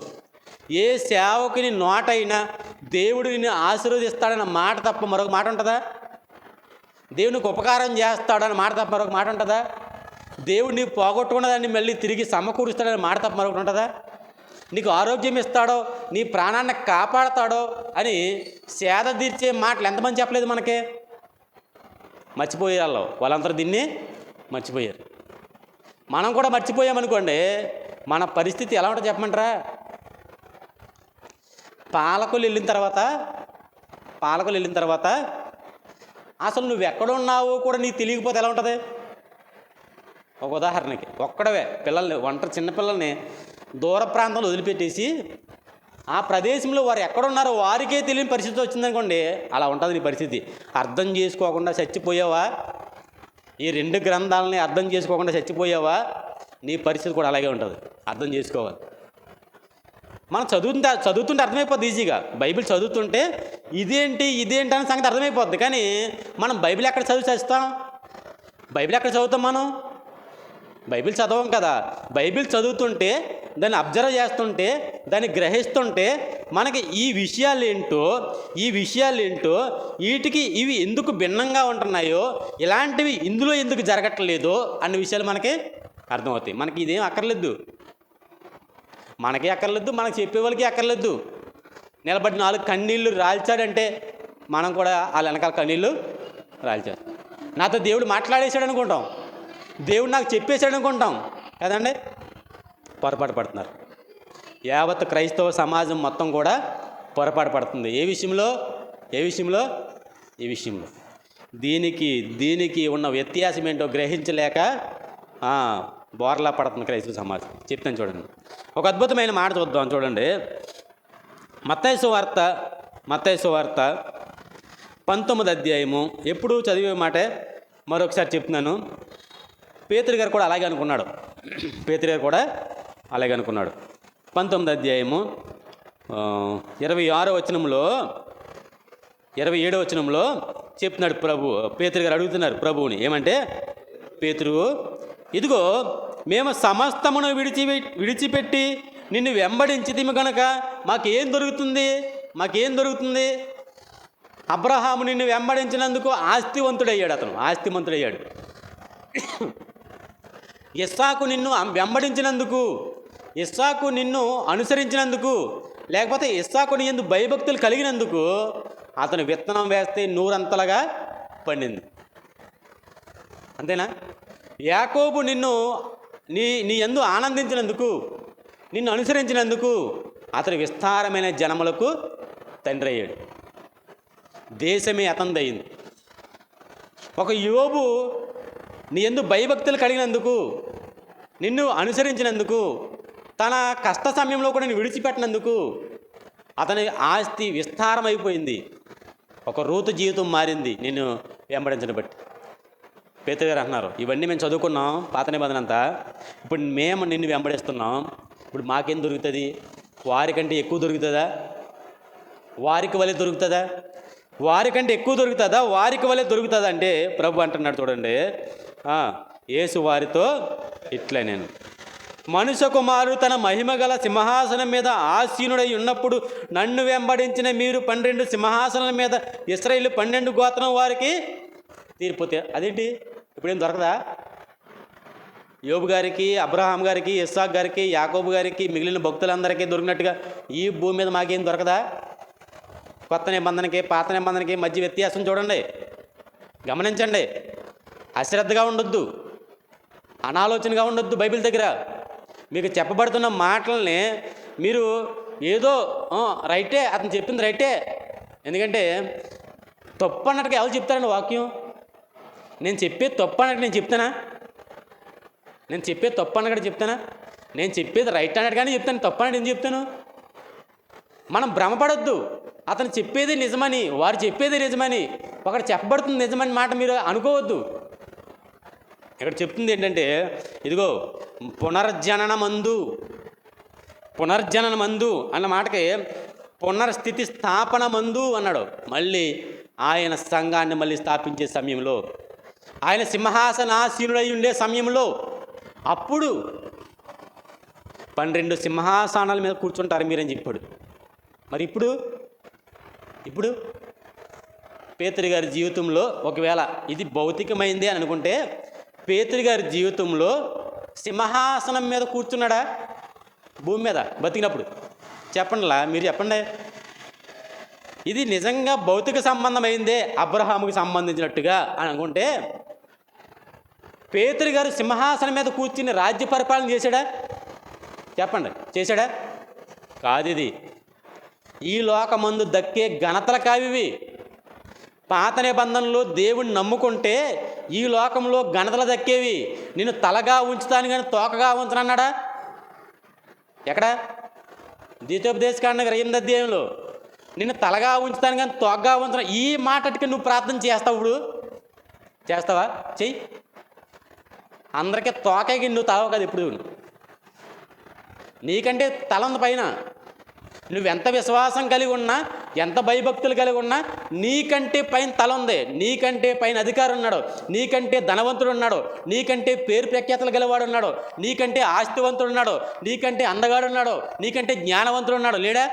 ఏ సేవకుని నోటైనా దేవుడు నిన్ను ఆశీర్వదిస్తాడన్న మాట తప్ప మరొక మాట ఉంటుందా? దేవునికి ఉపకారం చేస్తాడన్న మాట తప్ప మరొక మాట ఉంటుందా? దేవుడు నీకు పోగొట్టుకున్నదాన్ని మళ్ళీ తిరిగి సమకూరుస్తాడన్న మాట తప్ప మరొకటి ఉంటుందా? నీకు ఆరోగ్యం ఇస్తాడో, నీ ప్రాణాన్ని కాపాడతాడో అని సేద తీర్చే మాటలు ఎంతమంది చెప్పలేదు మనకే? మర్చిపోయారు వాళ్ళందరూ, దీన్ని మర్చిపోయారు. మనం కూడా మర్చిపోయామనుకోండి, మన పరిస్థితి ఎలా ఉంటుందో చెప్పమంటారా? పాలకులు వెళ్ళిన తర్వాత అసలు నువ్వు ఎక్కడున్నావో కూడా నీకు తెలియకపోతే ఎలా ఉంటుంది? ఒక ఉదాహరణకి, ఒక్కడవే పిల్లల్ని, చిన్నపిల్లల్ని దూర ప్రాంతంలో వదిలిపెట్టేసి ఆ ప్రదేశంలో వారు ఎక్కడున్నారో వారికే తెలియని పరిస్థితి వచ్చిందనుకోండి, అలా ఉంటుంది నీ పరిస్థితి. అర్థం చేసుకోకుండా చచ్చిపోయావా? ఈ 2 గ్రంథాలని అర్థం చేసుకోకుండా చచ్చిపోయావా? నీ పరిస్థితి కూడా అలాగే ఉంటుంది. అర్థం చేసుకోవాలి. మనం చదువుతుంటే అర్థమైపోద్ది ఈజీగా. బైబిల్ చదువుతుంటే ఇదేంటి అనే సంగతి అర్థమైపోద్ది. కానీ మనం బైబిల్ ఎక్కడ చదివిస్తాం? బైబిల్ ఎక్కడ చదువుతాం? మనం బైబిల్ చదవం కదా. బైబిల్ చదువుతుంటే, దాన్ని అబ్జర్వ్ చేస్తుంటే, దాన్ని గ్రహిస్తుంటే మనకి ఈ విషయాలు ఏంటో వీటికి ఇవి ఎందుకు భిన్నంగా ఉంటున్నాయో, ఇలాంటివి ఇందులో ఎందుకు జరగట్లేదో అన్న విషయాలు మనకి అర్థమవుతాయి. మనకి ఇదేం అక్కర్లేదు, మనకి చెప్పే వాళ్ళకి అక్కర్లేదు. నిలబడి 4 కన్నీళ్ళు రాల్చాడంటే మనం కూడా వాళ్ళ వెనకాల కన్నీళ్ళు రాల్చాడు. నాతో దేవుడు మాట్లాడేశాడు అనుకుంటాం, దేవుడు నాకు చెప్పేశాడు అనుకుంటాం కదండి. పొరపాటు పడుతున్నారు. యావత్ క్రైస్తవ సమాజం మొత్తం కూడా పొరపాటు పడుతుంది. ఏ విషయంలో? ఈ విషయంలో దీనికి ఉన్న వ్యత్యాసం ఏంటో గ్రహించలేక బోర్లా పడుతుంది క్రైస్తవ సమాజం. చెప్తాను చూడండి. ఒక అద్భుతమైన మాట చూద్దాం. చూడండి, మత్తయి సువార్త 19వ అధ్యాయము. ఎప్పుడు చదివే మాటే మరొకసారి చెప్తున్నాను. పేతురు గారు కూడా అలాగే అనుకున్నాడు. 19వ అధ్యాయము 26వ వచనంలో 27వ వచనంలో చెప్తున్నాడు పేతురు గారు అడుగుతున్నారు ప్రభువుని. ఏమంటే, పేతురు, ఇదిగో మేము సమస్తమును విడిచిపెట్టి నిన్ను వెంబడించితిమి గనక మాకేం దొరుకుతుంది? అబ్రహాము నిన్ను వెంబడించినందుకు ఆస్తిమంతుడయ్యాడు. ఇస్సాకు నిన్ను వెంబడించినందుకు, ఇస్సాకు నిన్ను అనుసరించినందుకు, లేకపోతే ఇస్సాకు నీ యందు భయభక్తులు కలిగినందుకు అతను విత్తనం వేస్తే 100 పండింది. అంతేనా? యాకోబు నిన్ను నీ యందు ఆనందించినందుకు, నిన్ను అనుసరించినందుకు అతను విస్తారమైన జనములకు తండ్రి అయ్యాడు. దేశమే అతనిదయింది. ఒక యోబు నీ యందు భయభక్తులు కలిగినందుకు, నిన్ను అనుసరించినందుకు, తన కష్ట సమయంలో కూడా నేను విడిచిపెట్టినందుకు అతని ఆస్తి విస్తారమైపోయింది. ఒక రూతు జీవితం మారింది నిన్ను వెంబడించడం బట్టి. పేతురు గారు అంటున్నారు, ఇవన్నీ మేము చదువుకున్నాం పాత నిబంధన అంతా, ఇప్పుడు మేము నిన్ను వెంబడిస్తున్నాం, ఇప్పుడు మాకేం దొరుకుతుంది? వారికంటే ఎక్కువ దొరుకుతుందా? వారికి వలె దొరుకుతుందా? వారికంటే ఎక్కువ దొరుకుతుందా? వారికి వలె దొరుకుతుందా అంటే ప్రభు అంటున్నాడు చూడండి, యేసు వారితో ఇట్లా, నేను మనుష్య కుమారుడు తన మహిమగల సింహాసనం మీద ఆసీనుడై ఉన్నప్పుడు నన్ను వెంబడించిన మీరు 12 సింహాసనాల మీద ఇశ్రాయేలు 12 గోత్రం వారికి తీర్పుతే. అదేంటి ఇప్పుడేం దొరకదా? యోబు గారికి, అబ్రహాం గారికి, ఇస్సాక్ గారికి, యాకోబు గారికి, మిగిలిన భక్తులందరికీ దొరికినట్టుగా ఈ భూమి మీద మాకేం దొరకదా? కొత్త నిబంధనకి పాత నిబంధనకి మధ్య వ్యత్యాసం చూడండి, గమనించండి. అశ్రద్ధగా ఉండొద్దు, అనాలోచనగా ఉండొద్దు. బైబిల్ దగ్గర మీకు చెప్పబడుతున్న మాటల్ని మీరు ఏదో రైటే, అతను చెప్పింది రైటే, ఎందుకంటే తప్పు అన్నట్టుగా ఎవరు చెప్తారండి వాక్యం? నేను చెప్పేది తప్పు అన్నట్టు నేను చెప్తానా? నేను చెప్పేది రైట్ అన్నట్టుగానే చెప్తాను, తప్పు అన్నట్టు ఎందుకు చెప్తాను? మనం భ్రమపడొద్దు. అతను చెప్పేది నిజమని, వారు చెప్పేది నిజమని, ఒకటి చెప్పబడుతుంది నిజమని మాట మీరు అనుకోవద్దు. ఇక్కడ చెప్తుంది ఏంటంటే, ఇదిగో పునర్జననమందు అన్న మాటకి పునర్స్థితి స్థాపన మందు అన్నాడు. మళ్ళీ ఆయన సంఘాన్ని మళ్ళీ స్థాపించే సమయంలో, ఆయన సింహాసనాసీనుడై ఉండే సమయంలో, అప్పుడు 12 సింహాసనాల మీద కూర్చుంటారు మీరని చెప్పాడు. మరి ఇప్పుడు పేతురు గారి జీవితంలో ఒకవేళ ఇది భౌతికమైంది అని అనుకుంటే, పేతురు గారి జీవితంలో సింహాసనం మీద కూర్చున్నాడా భూమి మీద బతికినప్పుడు? చెప్పండిలా, మీరు చెప్పండి. ఇది నిజంగా భౌతిక సంబంధమైందే అబ్రహాముకి సంబంధించినట్టుగా అని అనుకుంటే, పేతురు గారు సింహాసనం మీద కూర్చుని రాజ్య పరిపాలన చేశాడా? చెప్పండి, చేశాడా? కాదు. ఇది ఈ లోకమందు దక్కే ఘనతల కావివి. పాత నిబంధనలో దేవుణ్ణి నమ్ముకుంటే ఈ లోకంలో ఘనతలు దక్కేవి. నిన్ను తలగా ఉంచుతాను కానీ తోకగా ఉంచనన్నాడా? ఎక్కడ? ద్వితోపదేశకాండ 8వ అధ్యాయంలో నిన్ను తలగా ఉంచుతాను కానీ తోకగా ఉంచను. ఈ మాటకి నువ్వు ప్రార్థన చేస్తావు? ఇప్పుడు చేస్తావా? చెయ్యి. అందరికీ తోకకి నువ్వు తలవు కదా. ఇప్పుడు నీకంటే తల ఉంది పైన. నువ్వెంత విశ్వాసం కలిగి ఉన్నా ఎంత భయభక్తులు కలిగి ఉన్నా నీకంటే పైన తల ఉంది, నీకంటే పైన అధికారం ఉన్నాడు, నీకంటే ధనవంతుడు ఉన్నాడు, నీకంటే పేరు ప్రఖ్యాతలు గలవాడు ఉన్నాడు, నీకంటే ఆస్తివంతుడు ఉన్నాడు, నీకంటే అందగాడు ఉన్నాడు, నీకంటే జ్ఞానవంతుడు ఉన్నాడు, లేడా?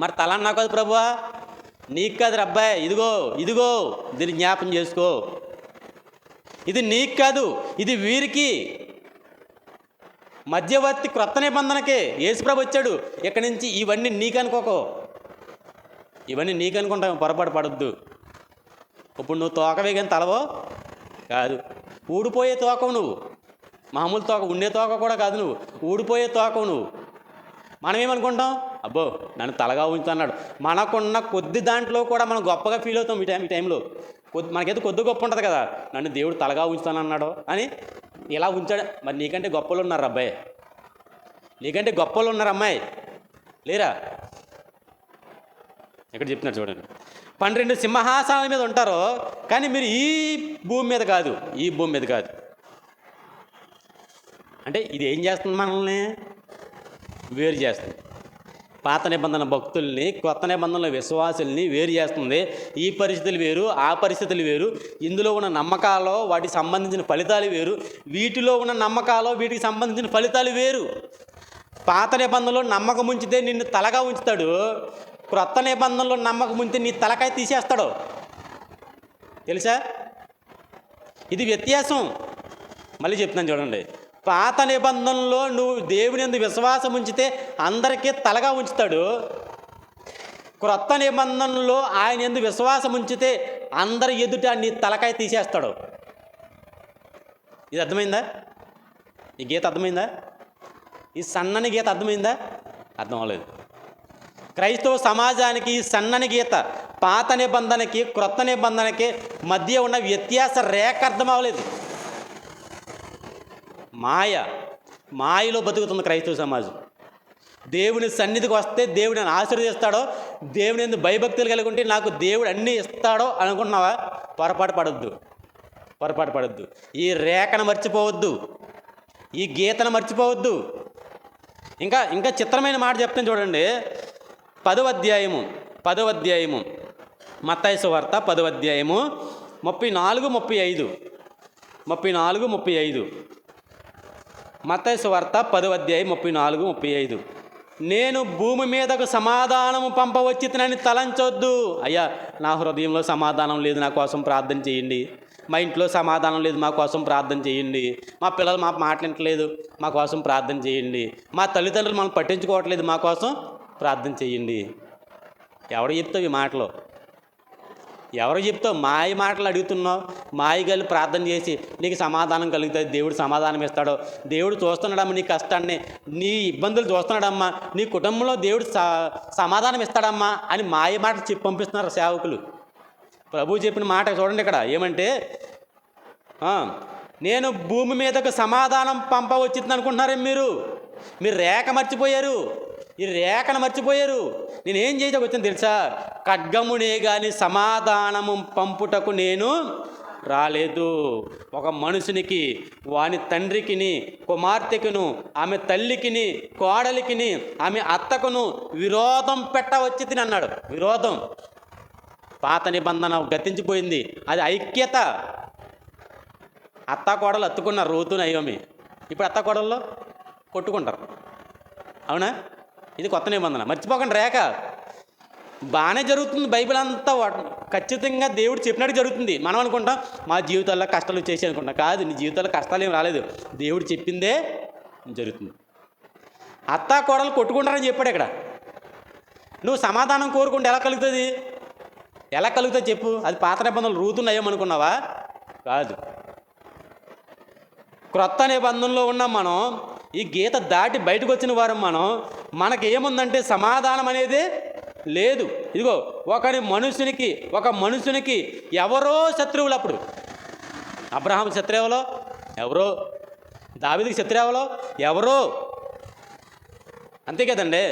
మరి తల అన్నావు కదా ప్రభువా, నీకు కాదు అబ్బాయి, ఇదిగో దీన్ని జ్ఞాపం చేసుకో. ఇది నీకు కాదు, ఇది వీరికి. మధ్యవర్తి క్రొత్త నిబంధనకే యేసుప్రభు వచ్చాడు. ఇక్కడి నుంచి ఇవన్నీ నీకు అనుకోకో, ఇవన్నీ నీకు అనుకుంటావు, పొరపాటు పడొద్దు. ఇప్పుడు నువ్వు తోకవే కానీ తలవో కాదు, ఊడిపోయే తోకవు నువ్వు. మామూలు తోక, ఉండే తోక కూడా కాదు, నువ్వు ఊడిపోయే తోకవు నువ్వు. మనం ఏమనుకుంటాం, అబ్బో నన్ను తలగా ఉంచుతున్నాడు. మనకున్న కొద్ది దాంట్లో కూడా మనం గొప్పగా ఫీల్ అవుతాం. ఈ టైంలో మనకైతే కొద్ది గొప్ప ఉంటుంది కదా, నన్ను దేవుడు తలగా ఉంచుతానన్నాడు అని ఇలా ఉంచాడు. మరి నీకంటే గొప్పలు ఉన్నారు అబ్బాయి, నీకంటే గొప్పలు ఉన్నారు అమ్మాయి, లేరా? ఇక్కడ చెప్తున్నారు చూడండి, 12 సింహాసనాల మీద ఉంటారు, కానీ మీరు ఈ భూమి మీద కాదు, ఈ భూమి మీద కాదు. అంటే ఇది ఏం చేస్తుంది? మనల్ని వేరు చేస్తుంది. పాత నిబంధన భక్తుల్ని కొత్త నిబంధనల విశ్వాసుల్ని వేరు చేస్తుంది. ఈ పరిస్థితులు వేరు, ఆ పరిస్థితులు వేరు, ఇందులో ఉన్న నమ్మకాలు వాటికి సంబంధించిన ఫలితాలు వేరు, వీటిలో ఉన్న నమ్మకాలు వీటికి సంబంధించిన ఫలితాలు వేరు. పాత నిబంధనలో నమ్మకం ఉంచితే నిన్ను తలగా ఉంచుతాడు, క్రొత్త నిబంధనలో నమ్మకం ఉంచితే నీ తలకాయ తీసేస్తాడు. తెలుసా? ఇది వ్యత్యాసం. మళ్ళీ చెప్తున్నాను చూడండి, పాత నిబంధనలో నువ్వు దేవుని యందు విశ్వాసం ఉంచితే అందరికీ తలగా ఉంచుతాడు, క్రొత్త నిబంధనలో ఆయన యందు విశ్వాసం ఉంచితే అందరి ఎదుట నీ తలకాయ తీసేస్తాడు. ఇది అర్థమైందా? ఈ గీత అర్థమైందా? ఈ సన్నని గీత అర్థమైందా? అర్థం అవ్వలేదు. క్రైస్తవ సమాజానికి ఈ సన్నని గీత, పాత నిబంధనకి క్రొత్త నిబంధనకి మధ్య ఉన్న వ్యత్యాస రేఖ అర్థం అవ్వలేదు. మాయలో బతుకుతుంది క్రైస్తవ సమాజం. దేవుని సన్నిధికి వస్తే దేవుడు నన్ను ఆశీర్వదిస్తాడో, దేవుని యందు భయభక్తులు కలిగి ఉంటే నాకు దేవుడు అన్నీ ఇస్తాడో అనుకుంటున్నావా? పొరపాటు పడొద్దు. ఈ రేఖను మర్చిపోవద్దు, ఈ గీతను మర్చిపోవద్దు. ఇంకా చిత్రమైన మాట చెప్తాను చూడండి, 10వ అధ్యాయము మత్తయి సువార్త 10వ అధ్యాయము 34-35. మత్తయి సువార్త 10వ అధ్యాయం 34-35. నేను భూమి మీదకు సమాధానము పంపవచ్చినని తలంచొద్దు. అయ్యా నా హృదయంలో సమాధానం లేదు, నా కోసం ప్రార్థన చేయండి. మా ఇంట్లో సమాధానం లేదు, మా కోసం ప్రార్థన చేయండి. మా పిల్లలు మా మాట్లాడట్లేదు, మా కోసం ప్రార్థన చేయండి. మా తల్లిదండ్రులు మనం పట్టించుకోవట్లేదు, మా కోసం ప్రార్థన చేయండి. ఎవరు చెప్తావు ఈ మాటలు? ఎవరు చెప్తావు? మాయ మాటలు అడుగుతున్నావు. మాయగాళ్ళు ప్రార్థన చేసి నీకు సమాధానం కలుగుతుంది, దేవుడు సమాధానం ఇస్తాడో, దేవుడు చూస్తున్నాడమ్మా నీ కష్టాన్ని, నీ ఇబ్బందులు చూస్తున్నాడమ్మా, నీ కుటుంబంలో దేవుడు సమాధానం ఇస్తాడమ్మా అని మాయ మాట చెప్పి పంపిస్తున్నారు సేవకులు. ప్రభువు చెప్పిన మాట చూడండి ఇక్కడ ఏమంటే, నేను భూమి మీదకు సమాధానం పంపవచ్చింది అనుకుంటున్నారే మీరు రేఖ మర్చిపోయారు. ఈ రేఖను మర్చిపోయారు. నేనేం చేయడానికి వచ్చాను తెలుసా? ఖడ్గమునే కానీ సమాధానము పంపుటకు నేను రాలేదు. ఒక మనుషునికి, వాని తండ్రికిని, కుమార్తెకును, ఆమె తల్లికిని, కోడలికిని, ఆమె అత్తకును విరోధం పెట్టవచ్చితిని అన్నాడు. విరోధం. పాత నిబంధన గతించిపోయింది, అది ఐక్యత. అత్త కోడలు అత్తుకున్నారు, రూతు నయోమి. ఇప్పుడు అత్త కోడల్లో కొట్టుకుంటారు, అవునా? ఇది కొత్త నిబంధన. మర్చిపోకండి రేఖ. బాగానే జరుగుతుంది, బైబిల్ అంతా ఖచ్చితంగా దేవుడు చెప్పినట్టు జరుగుతుంది. మనం అనుకుంటాం మా జీవితాల్లో కష్టాలు వచ్చేసి అనుకుంటాం. కాదు, నీ జీవితాల్లో కష్టాలు ఏం రాలేదు, దేవుడు చెప్పిందే జరుగుతుంది. అత్త కోడలు కొట్టుకుంటారని చెప్పాడు ఇక్కడ. నువ్వు సమాధానం కోరుకుంటే ఎలా కలుగుతుంది? చెప్పు. అది పాత నిబంధనలు రూతున్నాయేమనుకున్నావా? కాదు. క్రొత్త నిబంధనలో ఉన్నాం మనం. ఈ గీత దాటి బయటకు వచ్చిన వారం మనం. మనకేముందంటే సమాధానం అనేది లేదు. ఇదిగో ఒక మనుషునికి ఎవరో శత్రువులు. అప్పుడు అబ్రహాం శత్రువులో ఎవరో, దావీదుకి శత్రువులో ఎవరో, అంతే కదండి.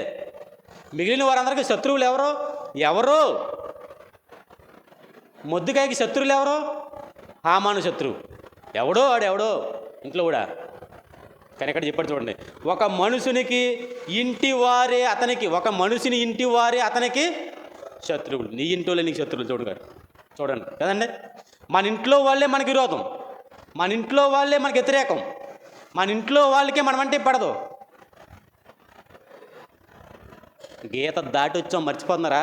మిగిలిన వారందరికీ శత్రువులు ఎవరో. మొద్దుకాయకి శత్రువులు ఎవరో? హామాను శత్రువు. ఆడెవడో ఇంట్లో కూడా. కానీ ఇక్కడ చెప్పాడు చూడండి, ఒక మనుషునికి ఇంటి వారే అతనికి శత్రువులు. నీ ఇంటి వాళ్ళే నీకు శత్రువులు. చూడండి కదండి, మన ఇంట్లో వాళ్ళే మనకి విరోధం, మన ఇంట్లో వాళ్ళే మనకి వ్యతిరేకం, మన ఇంట్లో వాళ్ళకే మనమంటే పడదు. గీత దాటి వచ్చాం, మర్చిపోతున్నారా?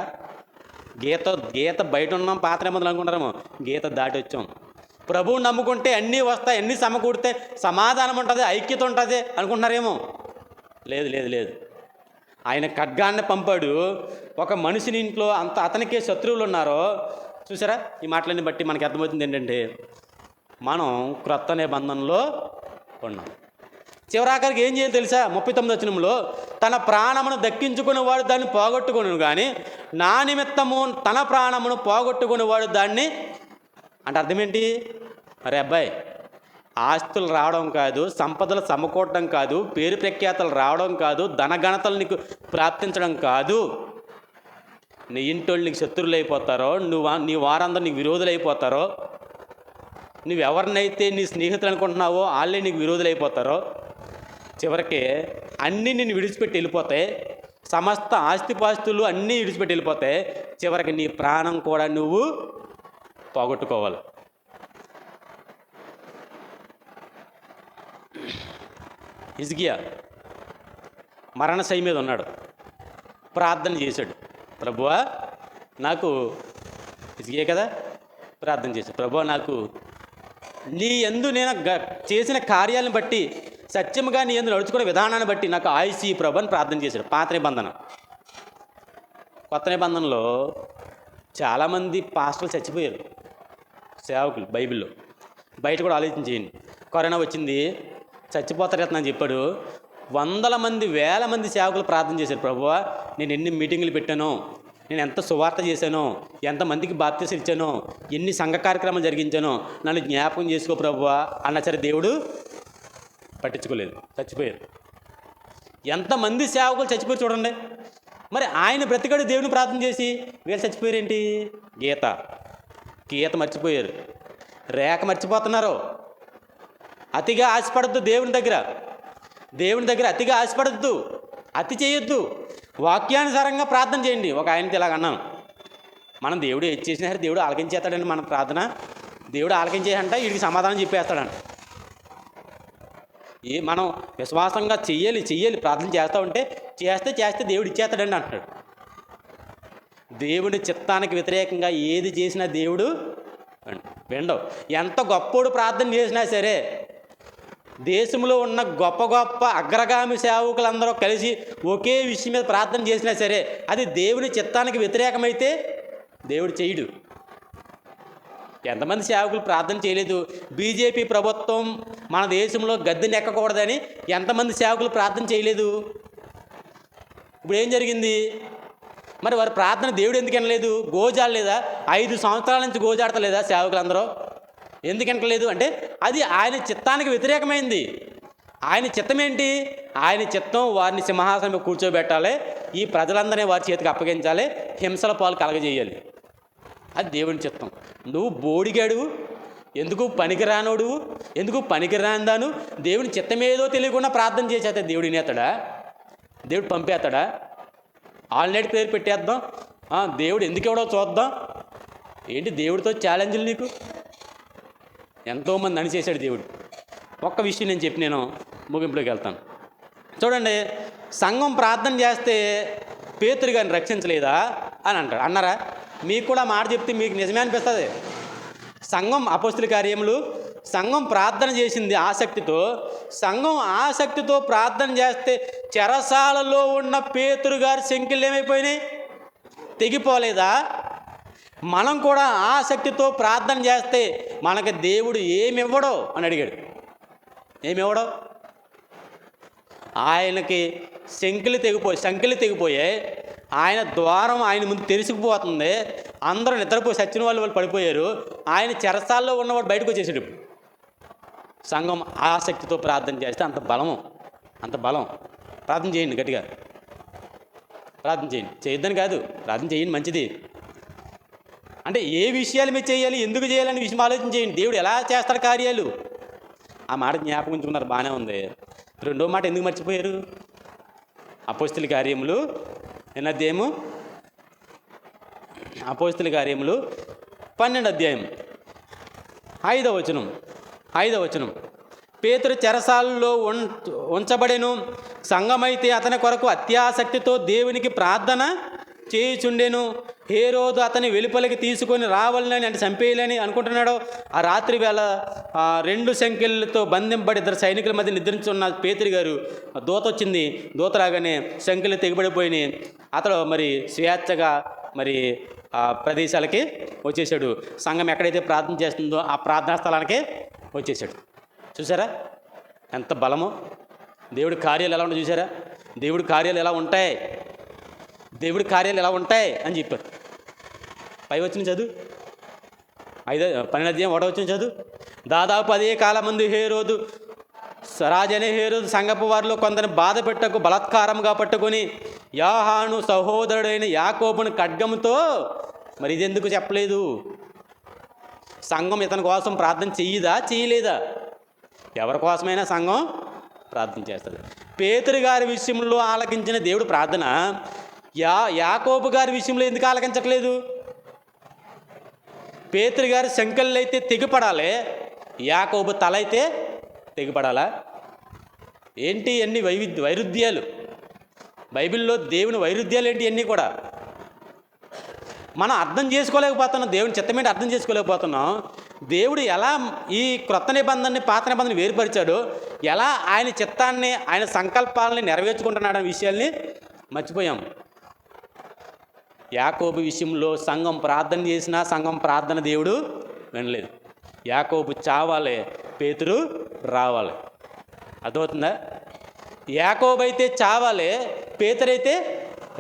గీత బయట ఉన్నాం, పాత నిబంధనలు అనుకుంటారేమో, గీత దాటి వచ్చాం. ప్రభువుని నమ్ముకుంటే అన్నీ వస్తాయి, అన్నీ సమకూడితే సమాధానం ఉంటుంది, ఐక్యత ఉంటుంది అనుకుంటున్నారేమో. లేదు. ఆయన ఖడ్గాన్ని పంపాడు. ఒక మనిషిని ఇంట్లో అతనికే శత్రువులు ఉన్నారో చూసారా? ఈ మాటలన్నీ బట్టి మనకి అర్థమవుతుంది ఏంటంటే, మనం క్రొత్త నిబంధనలో ఉన్నాం. చివరాఖరికి ఏం చేయాలి తెలుసా? 39వ వచనంలో, తన ప్రాణమును దక్కించుకునేవాడు దాన్ని పోగొట్టుకును, కానీ నా నిమిత్తము తన ప్రాణమును పోగొట్టుకునేవాడు దాన్ని అంటే అర్థం ఏంటి? అరే అబ్బాయి, ఆస్తులు రావడం కాదు, సంపదలు సమకూడడం కాదు, పేరు ప్రఖ్యాతలు రావడం కాదు, ధనగణతలు నీకు ప్రాప్తించడం కాదు. నీ ఇంటోళ్ళు నీకు శత్రువులు అయిపోతారో, నీ వారందరూ నీకు విరోధులు అయిపోతారో, నువ్వెవరినైతే నీ స్నేహితులు అనుకుంటున్నావో వాళ్ళే నీకు విరోధులు అయిపోతారో, చివరికి అన్నీ నిన్ను విడిచిపెట్టి వెళ్ళిపోతాయి, సమస్త ఆస్తిపాస్తులు అన్నీ విడిచిపెట్టి వెళ్ళిపోతాయి, చివరికి నీ ప్రాణం కూడా నువ్వు పోగొట్టుకోవాలి. హిజ్కియా మరణశయ్య మీద ఉన్నాడు, ప్రార్థన చేశాడు. ప్రభువా నాకు, హిజ్కియా కదా ప్రార్థన చేశాడు, ప్రభువా నాకు నీ యందు నేను చేసిన కార్యాలను బట్టి, సత్యముగా నీ యందు నడుచుకునే విధానాన్ని బట్టి నాకు ఆయుష్ ప్రభు అని ప్రార్థన చేశాడు. పాత నిబంధన. కొత్త నిబంధనలో చాలామంది పాస్టర్లు చచ్చిపోయారు, సేవకులు బైబిల్లో. బయట కూడా ఆలోచించేయండి. కరోనా వచ్చింది, చచ్చిపోతారు అని చెప్పాడు. వందల మంది, వేల మంది సేవకులు ప్రార్థన చేశారు, ప్రభువా నేను ఎన్ని మీటింగులు పెట్టానో, నేను ఎంత సువార్త చేశానో, ఎంతమందికి బాప్తిసం ఇచ్చానో, ఎన్ని సంఘ కార్యక్రమాలు జరిగించానో, నన్ను జ్ఞాపకం చేసుకో ప్రభువా అన్నా సరే దేవుడు పట్టించుకోలేదు, చచ్చిపోయారు. ఎంతమంది సేవకులు చచ్చిపోయి చూడండి. మరి ఆయన బ్రతికాడు దేవుని ప్రార్థన చేసి, వీళ్ళు చచ్చిపోయారేంటి? గీత మర్చిపోయారు, రేఖ మర్చిపోతున్నారు. అతిగా ఆశపడద్దు దేవుని దగ్గర అతిగా ఆశపడద్దు, అతి చేయొద్దు, వాక్యానుసారంగా ప్రార్థన చేయండి. ఒక ఆయనతో ఇలాగ అన్నాను, మనం దేవుడు ఏది చేసినా సరే దేవుడు ఆలకించేస్తాడండి. మన ప్రార్థన దేవుడు ఆలకించేసంట, వీడికి సమాధానం చెప్పేస్తాడంట. మనం విశ్వాసంగా చెయ్యాలి ప్రార్థన చేస్తూ ఉంటే చేస్తే దేవుడు ఇచ్చేస్తాడండి అంటాడు. దేవుడి చిత్తానికి వ్యతిరేకంగా ఏది చేసినా దేవుడు వినడు. ఎంత గొప్పోడు ప్రార్థన చేసినా సరే, దేశంలో ఉన్న గొప్ప అగ్రగామి సేవకులందరూ కలిసి ఒకే విషయం మీద ప్రార్థన చేసినా సరే, అది దేవుని చిత్తానికి వ్యతిరేకమైతే దేవుడు చేయడు. ఎంతమంది సేవకులు ప్రార్థన చేయలేదు? బీజేపీ ప్రభుత్వం మన దేశంలో గద్దెని ఎక్కకూడదని ఎంతమంది సేవకులు ప్రార్థన చేయలేదు? ఇప్పుడు ఏం జరిగింది? మరి వారి ప్రార్థన దేవుడు ఎందుకు వినలేదు? గోజాడలేదా? 5 సంవత్సరాల నుంచి గోజాడతలేదా సేవకులందరూ? ఎందుకు వినలేదు అంటే అది ఆయన చిత్తానికి వ్యతిరేకమైంది. ఆయన చిత్తం ఏంటి? ఆయన చిత్తం వారిని సింహాసనం కూర్చోబెట్టాలి, ఈ ప్రజలందరినీ వారి చేతికి అప్పగించాలి, హింసల పాలు కలగజేయాలి. అది దేవుని చిత్తం. నువ్వు బోడిగాడు, ఎందుకు పనికిరానోడు, ఎందుకు పనికిరాందాను, దేవుని చిత్తమేదో తెలియకుండా ప్రార్థన చేసేస్తే దేవుడు వినేస్తాడా? దేవుడు పంపేస్తాడా? ఆల్రెడీ పేరు పెట్టేద్దాం, దేవుడు ఎందుకు ఎవడో చూద్దాం ఏంటి? దేవుడితో ఛాలెంజ్లు నీకు ఎంతోమంది అనిచేశాడు దేవుడు. ఒక్క విషయం నేను చెప్పి నేను ముగింపులోకి వెళ్తాను. చూడండి, సంఘం ప్రార్థన చేస్తే పేతురు గారిని రక్షించలేదా అని అన్నారా? మీకు కూడా మాట చెప్తే మీకు నిజమే అనిపిస్తుంది. సంఘం అపోస్తుల కార్యములు, సంఘం ప్రార్థన చేసింది ఆసక్తితో. సంఘం ఆసక్తితో ప్రార్థన చేస్తే చెరసాలలో ఉన్న పేతురు గారి సంఖ్యలు ఏమైపోయినాయి? తెగిపోలేదా? మనం కూడా ఆసక్తితో ప్రార్థన చేస్తే మనకు దేవుడు ఏమివ్వడో అని అడిగాడు. ఏమివ్వడో? ఆయనకి సంఖ్యలు తెగిపోయాయి. ఆయన ద్వారం ఆయన ముందు తెరిసిపోతుంది. అందరూ నిద్రపోయి సచ్చిన వాళ్ళు పడిపోయారు. ఆయన చెరసాల్లో ఉన్నవాడు బయటకు వచ్చేసాడు. సంఘం ఆసక్తితో ప్రార్థన చేస్తే అంత బలం. ప్రార్థన చేయండి, గట్టిగా ప్రార్థన చేయండి. చేయొద్దని కాదు, ప్రార్థన చేయండి, మంచిది. అంటే ఏ విషయాలు మీరు చేయాలి, ఎందుకు చేయాలని విషయం ఆలోచన చేయండి. దేవుడు ఎలా చేస్తాడు కార్యాలు, ఆ మాట జ్ఞాపకం ఉంచుకున్నారు, బాగానే ఉంది. రెండో మాట ఎందుకు మర్చిపోయారు? అపోస్తుల కార్యములు ఎన్ని అధ్యాయము? అపోస్తుల కార్యములు 12 అధ్యాయం 5వ వచనం. పేతురు చెరసాలలో ఉంచబడెను. సంఘమైతే అతని కొరకు అత్యాసక్తితో దేవునికి ప్రార్థన చేయుచుండెను. హేరోదు అతని వెలుపలికి తీసుకొని రావాలని, అంటే చంపేయాలని అనుకుంటున్నాడు. ఆ రాత్రి వేళ 2 సంకెళ్ళతో బంధింపబడి 2 సైనికుల మధ్య నిద్రించున్న పేతురు గారు దూత వచ్చింది. దూత రాగానే సంకెళ్ళు తెగిపడిపోయినాయి. అతడు మరి స్వేచ్ఛగా మరి ఆ ప్రదేశాలకి వచ్చేసాడు. సంఘం ఎక్కడైతే ప్రార్థన చేస్తుందో ఆ ప్రార్థనా స్థలానికి వచ్చేసాడు. చూసారా ఎంత బలమో! దేవుడి కార్యాలు ఎలా ఉంటాయి చూసారా? దేవుడి కార్యాలు ఎలా ఉంటాయి అని చెప్పారు. పై వచ్చిన చదువు 12 అధ్యాయం 1వ వచనం చదువు. దాదాపు అదే కాలమందు హేరోదు రాజనే హేరోదు సంగపు వారిలో కొందరిని బాధ పెట్టకు బలాత్కారంగా పట్టుకొని యోహాను సహోదరుడైన యాకోబును ఖడ్గముతో, మరి ఇది ఎందుకు చెప్పలేదు? సంఘం ఇతని కోసం ప్రార్థన చేయలేదా? ఎవరి కోసమైనా సంఘం ప్రార్థన చేస్తుంది. పేతురు గారి విషయంలో ఆలకించిన దేవుడు ప్రార్థన యాకోబు గారి విషయంలో ఎందుకు ఆలకించట్లేదు? పేతురు గారి సంకెళ్ళు అయితే తెగిపడాలి, యాకోబు తల అయితే తెగిపడాలా? ఏంటి అన్ని వైరుధ్యాలు? బైబిల్లో దేవుని వైరుధ్యాలు ఏంటి? అన్నీ కూడా మనం అర్థం చేసుకోలేకపోతున్నాం. దేవుని చిత్తమేంటి అర్థం చేసుకోలేకపోతున్నాం. దేవుడు ఎలా ఈ క్రొత్త నిబంధనని పాత నిబంధనని వేరుపరిచాడో, ఎలా ఆయన చిత్తాన్ని ఆయన సంకల్పాలని నెరవేర్చుకుంటున్నాడనే విషయాల్ని మర్చిపోయాం. యాకోబు విషయంలో సంఘం ప్రార్థన చేసినా సంఘం ప్రార్థన దేవుడు వినలేదు. యాకోబు చావాలి, పేతురు రావాలి. అర్థమవుతుందా? యాకోబు అయితే చావాలి, పేతురైతే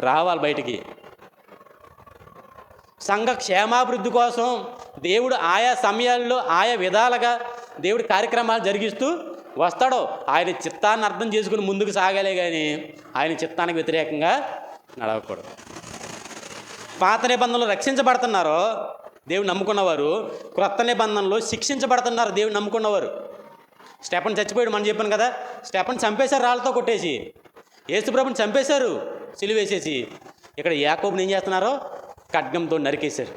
రావాలి బయటికి. సంఘ క్షేమాభివృద్ధి కోసం దేవుడు ఆయా సమయాల్లో ఆయా విధాలుగా దేవుడి కార్యక్రమాలు జరిగిస్తూ వస్తాడో. ఆయన చిత్తాన్ని అర్థం చేసుకుని ముందుకు సాగాలే కానీ ఆయన చిత్తానికి వ్యతిరేకంగా నడవకూడదు. పాత నిబంధనలు రక్షించబడుతున్నారో దేవుడు నమ్ముకున్నవారు, క్రొత్త నిబంధనలు శిక్షించబడుతున్నారు దేవుడు నమ్ముకున్నవారు. స్టెఫన్ చచ్చిపోయాడు, మనం చెప్పాను కదా. స్టెఫన్ చంపేశారు, రాళ్ళతో కొట్టేసి. యేసుప్రభుని చంపేశారు సిలువేసేసి. ఇక్కడ యాకోబుని ఏం చేస్తున్నారో ఖడ్గంతో నరికేశారు.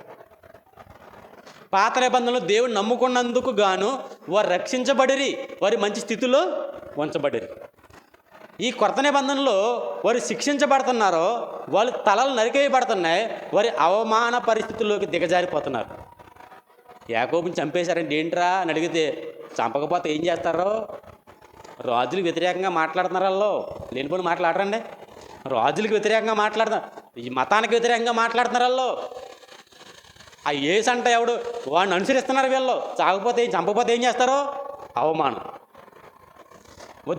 పాత నిబంధనలు దేవుడు నమ్ముకున్నందుకు గాను వారు రక్షించబడిరి, వారి మంచి స్థితిలో ఉంచబడిరి. ఈ కొత్త నిబంధనలో వారు శిక్షించబడుతున్నారో, వాళ్ళు తలలు నరికేయబడుతున్నాయి, వారి అవమాన పరిస్థితుల్లోకి దిగజారిపోతున్నారు. యాకోబుని చంపేశారంటే ఏంట్రా అని అడిగితే, చంపకపోతే ఏం చేస్తారో? రాజులకు వ్యతిరేకంగా మాట్లాడుతున్నారు. వాళ్ళు లేనిపోని మాట్లాడరండి. రాజులకు వ్యతిరేకంగా మాట్లాడుతున్నారు, ఈ మతానికి వ్యతిరేకంగా మాట్లాడుతున్నారు. వాళ్ళు ఆ యేసు అంటే ఎవడు వాడిని అనుసరిస్తున్నారు. వీళ్ళు చంపకపోతే ఏం చేస్తారో? అవమానం.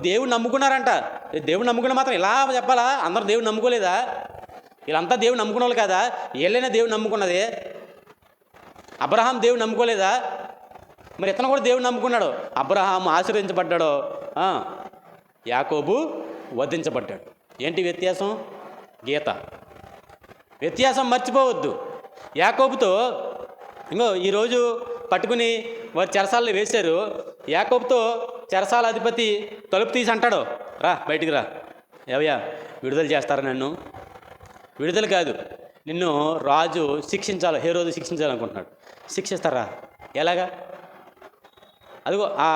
దేవుడు నమ్ముకున్నారంట. దేవుడు నమ్ముకున్న మాత్రం ఇలా చెప్పాలా? అందరూ దేవుడు నమ్ముకోలేదా? వీళ్ళంతా దేవుడు నమ్ముకున్న వాళ్ళు కదా. వీళ్ళైనా దేవుడు నమ్ముకున్నదే. అబ్రహాం దేవుడు నమ్ముకోలేదా? మరి ఇతను కూడా దేవుడు నమ్ముకున్నాడు. అబ్రహాం ఆశీర్వదించబడ్డాడు, యాకోబు వధించబడ్డాడు. ఏంటి వ్యత్యాసం? గీత వ్యత్యాసం మర్చిపోవద్దు. యాకోబుతో ఈరోజు పట్టుకుని వారి చెరసాలలో వేశారు. యాకోబుతో చెరసాల అధిపతి తలుపు తీసి అంటాడు, రా బయటికి రా, ఏవయ్యా విడుదల చేస్తారా? నన్ను విడుదల కాదు, నిన్ను రాజు శిక్షించాలి, హేరోదు శిక్షించాలనుకుంటున్నాడు. శిక్షిస్తారా? ఎలాగా? అదిగో ఆ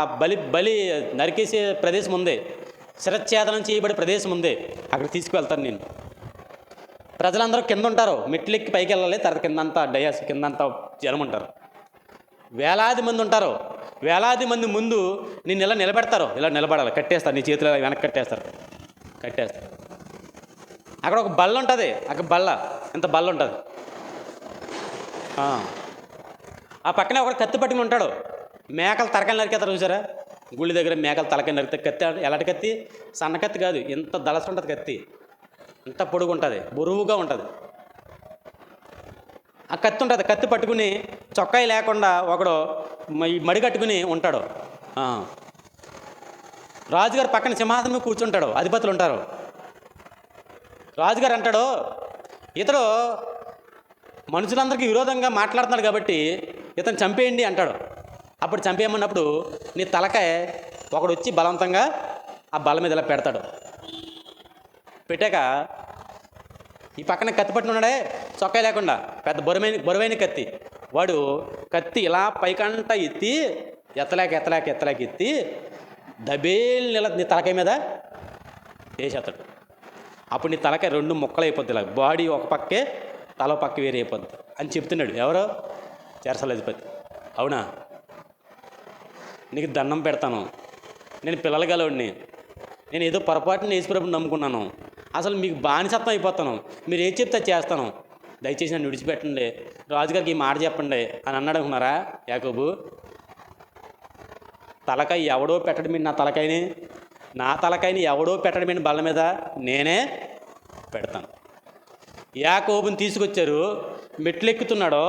బలి నరికేసే ప్రదేశం ఉంది, శిరచ్ఛేదనం చేయబడే ప్రదేశం ఉంది, అక్కడ తీసుకువెళ్తాను నేను. ప్రజలందరూ కింద ఉంటారు, మెట్లెక్కి పైకి వెళ్ళాలి. తర్వాత కిందంతా డయాస్, కిందంతా జనం ఉంటారు, వేలాది మంది ఉంటారు. వేలాది మంది ముందు నేను ఇలా నిలబెడతారు, ఇలా నిలబడాలి, కట్టేస్తారు, నీ చేతులు వెనక్కి కట్టేస్తారు. అక్కడ ఒక బల్ల ఉంటుంది, అక్కడ ఇంత బల్ల ఉంటుంది. ఆ పక్కనే ఒకటి కత్తి పట్టుకుని ఉంటాడు. మేకలు తలకాయలు నరికేస్తారు చూసారా? గుళ్ళ దగ్గర మేకలు తలకాయ నరికితే కత్తి, ఎలాంటి కత్తి? సన్న కత్తి కాదు, ఎంత దళస ఉంటుంది కత్తి, ఇంత పొడుగు ఉంటుంది, బరువుగా ఉంటుంది. ఆ కత్తి ఉంటుంది, కత్తి పట్టుకుని చొక్కాయి లేకుండా ఒకడు మడి కట్టుకుని ఉంటాడు. రాజుగారు పక్కన సింహాసనం మీద కూర్చుంటాడు, అధిపతులు ఉంటారు. రాజుగారు అంటాడు, ఇతడు మనుషులందరికీ విరోధంగా మాట్లాడుతున్నాడు కాబట్టి ఇతను చంపేయండి అంటాడు. అప్పుడు చంపేయమన్నప్పుడు నీ తలకాయ ఒకడు వచ్చి బలవంతంగా ఆ బల్ల మీద ఇలా పెడతాడు. పెట్టాక ఈ పక్కన కత్తి పట్టున ఉన్నాడే, చొక్కా లేకుండా, పెద్ద బరువైన కత్తి. వాడు కత్తి ఇలా పైకంట ఎత్తి ఎత్తలేక ఎత్తి దబేలు నీ తలకాయ మీద వేసేస్తాడు. అప్పుడు నీ తలకాయ 2 ముక్కలు అయిపోద్ది. ఇలా బాడీ ఒక పక్కే, తల పక్క వేరే అయిపోద్ది అని చెప్తున్నాడు. ఎవరో చెరసాలాధిపతి. అవునా, నీకు దండం పెడతాను, నేను పిల్లల గలవాడిని, నేను ఏదో పొరపాటున యేసుప్రభుని నమ్ముకున్నాను, అసలు మీకు బానిసత్వం అయిపోతాను, మీరు ఏం చెప్తే చేస్తాను, దయచేసి నన్ను విడిచిపెట్టండి, రాజుగారికి ఈ మాట చెప్పండి అని అన్నాడు అనుకున్నారా యాకోబు? తలకాయ ఎవడో పెట్టడమే నా తలకాయని ఎవడో పెట్టడమే బల్ల మీద నేనే పెడతాను. యాకోబుని తీసుకొచ్చారు, మెట్లు ఎక్కుతున్నాడో,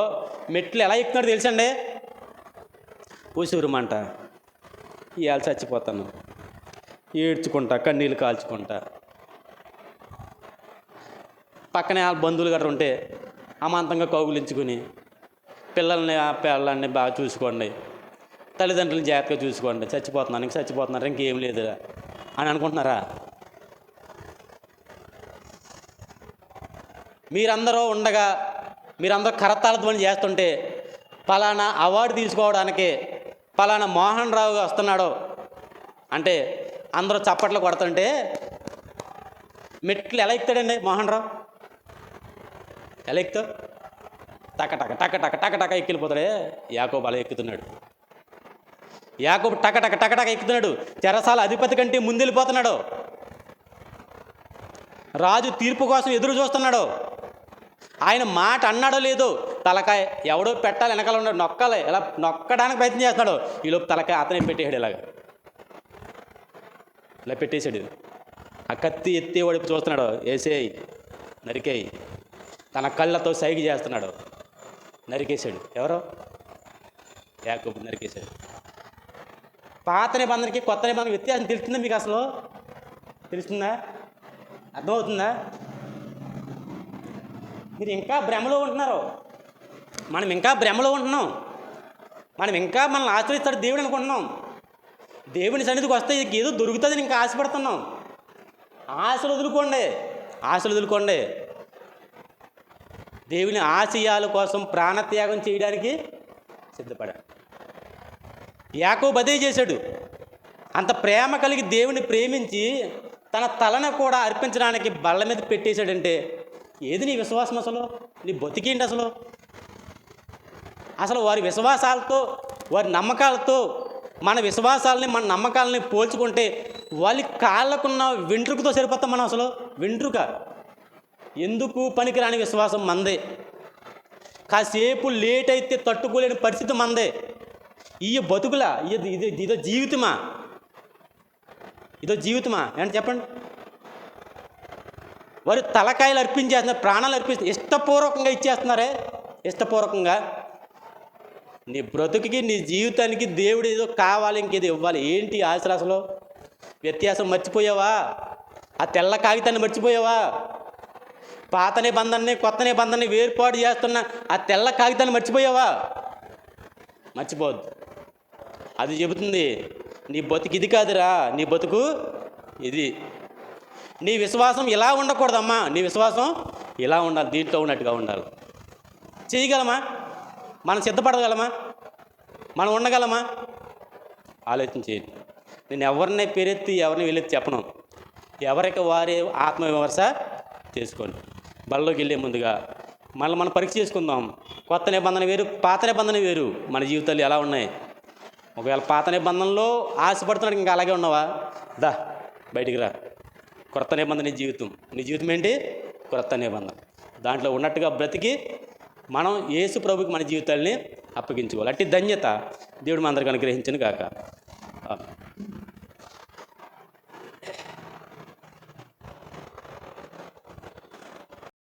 మెట్లు ఎలా ఎక్కుతున్నాడో తెలుసండి? ఊసిరుమంట, ఇవాళ చచ్చిపోతాను, ఏడ్చుకుంటా, కన్నీళ్ళు కాల్చుకుంటా. పక్కనే వాళ్ళ బంధువులు గట్రా ఉంటే అమాంతంగా కౌగులించుకుని, పిల్లల్ని బాగా చూసుకోండి, తల్లిదండ్రులను జాగ్రత్తగా చూసుకోండి, చచ్చిపోతున్నారు ఇంకేం లేదు అని అనుకుంటున్నారా? మీరందరూ ఉండగా, మీరందరూ కరతాళ ధ్వని చేస్తుంటే, పలానా అవార్డు తీసుకోవడానికి పలానా మోహన్ రావు వస్తున్నాడు అంటే అందరూ చప్పట్లు కొడుతుంటే మెట్లు ఎలా ఎక్కుతాడండి మోహన్ రావు? ఎలా ఎక్కుతావు? టక ఎక్కిపోతాడే. యాకోబు అలా ఎక్కుతున్నాడు. యాకోబు టక ఎక్కుతున్నాడు. చెరసాల అధిపతి కంటే ముందెళ్ళిపోతున్నాడు. రాజు తీర్పు కోసం ఎదురు చూస్తున్నాడు. ఆయన మాట అన్నాడో లేదో, తలకాయ ఎవడో పెట్టాలి, వెనకాల ఉన్నాడు, నొక్కాలి, ఇలా నొక్కడానికి ప్రయత్నం చేస్తున్నాడు. ఈలోపు తలకాయ అతనే పెట్టేశాడు. ఇలా పెట్టేశాడు. ఆ కత్తి ఎత్తి వాడికి చూస్తున్నాడు, వేసేయి, నరికేయి, తన కళ్ళతో సైగ చేస్తున్నాడు. నరికేశాడు. ఎవరో యాకోబు నరికేశాడు. పాత నిబంధనకి కొత్త నిబంధనకి వ్యత్యాసం తెలుస్తుందా మీకు? అసలు తెలుస్తుందా? అర్థమవుతుందా? మీరు ఇంకా భ్రమలో ఉంటున్నారు. మనం ఇంకా భ్రమలో ఉంటున్నాం. మనం ఇంకా మనల్ని ఆశ్రయిస్తాడు దేవుడు అనుకుంటున్నాం. దేవుని సన్నిధికి వస్తే ఏదో దొరుకుతుందని ఇంకా ఆశపడుతున్నాం. ఆశలు వదులుకోండి. దేవుని ఆశయాల కోసం ప్రాణత్యాగం చేయడానికి సిద్ధపడాడు. యాకోబు అదే చేశాడు. అంత ప్రేమ కలిగి దేవుని ప్రేమించి తన తలను కూడా అర్పించడానికి బల్ల మీద పెట్టేశాడంటే ఏది నీ విశ్వాసం? అసలు నీ బతికేంటి? అసలు వారి విశ్వాసాలతో, వారి నమ్మకాలతో మన విశ్వాసాలని, మన నమ్మకాలని పోల్చుకుంటే వాళ్ళ కాళ్ళకున్న వెంట్రుకతో సరిపోతాం మనం. అసలు వెంట్రుక ఎందుకు పనికిరాని విశ్వాసం మందే. కాసేపు లేట్ అయితే తట్టుకోలేని పరిస్థితి మందే. ఈ బతుకులా ఇదో జీవితమా ఏంటి చెప్పండి? వారు తలకాయలు అర్పించేస్తున్నారు, ప్రాణాలు ఇష్టపూర్వకంగా ఇచ్చేస్తున్నారే. ఇష్టపూర్వకంగా నీ బ్రతుకుకి, నీ జీవితానికి దేవుడు ఏదో కావాలి, ఇంకేదో ఇవ్వాలి. ఏంటి ఆశలు? అసలు వ్యత్యాసం మర్చిపోయావా? ఆ తెల్ల కాగితాన్ని మర్చిపోయావా? పాత నిబంధనని కొత్త నిబంధనని వేర్పాటు చేస్తున్న ఆ తెల్ల కాగితాన్ని మర్చిపోయావా? మర్చిపోవద్దు. అది చెబుతుంది నీ బతుకు ఇది కాదురా, నీ బతుకు ఇది. నీ విశ్వాసం ఇలా ఉండకూడదమ్మా, నీ విశ్వాసం ఇలా ఉండాలి, దీంట్లో ఉన్నట్టుగా ఉండాలి. చేయగలమా? మనం సిద్ధపడగలమా? మనం ఉండగలమా? ఆలోచన చేయండి. నేను ఎవరిని పేరెత్తి ఎవరిని వెళ్ళెత్తి చెప్పను. ఎవరికి వారే ఆత్మవిమర్శ చేసుకోండి. బళ్ళలోకి వెళ్ళే ముందుగా మనం పరీక్ష చేసుకుందాం. కొత్త నిబంధన వేరు, పాత నిబంధన వేరు. మన జీవితాలు ఎలా ఉన్నాయి? ఒకవేళ పాత నిబంధనలో ఆశపడుతున్నాడు, ఇంకా అలాగే ఉన్నావా? బయటికి రా. క్రొత్త నిబంధన నీ జీవితం ఏంటి? క్రొత్త నిబంధన. దాంట్లో ఉన్నట్టుగా బ్రతికి మనం యేసు ప్రభుకి మన జీవితాల్ని అప్పగించుకోవాలి. అట్టి ధన్యత దేవుడు మన అందరికీ అనుగ్రహించును గాక.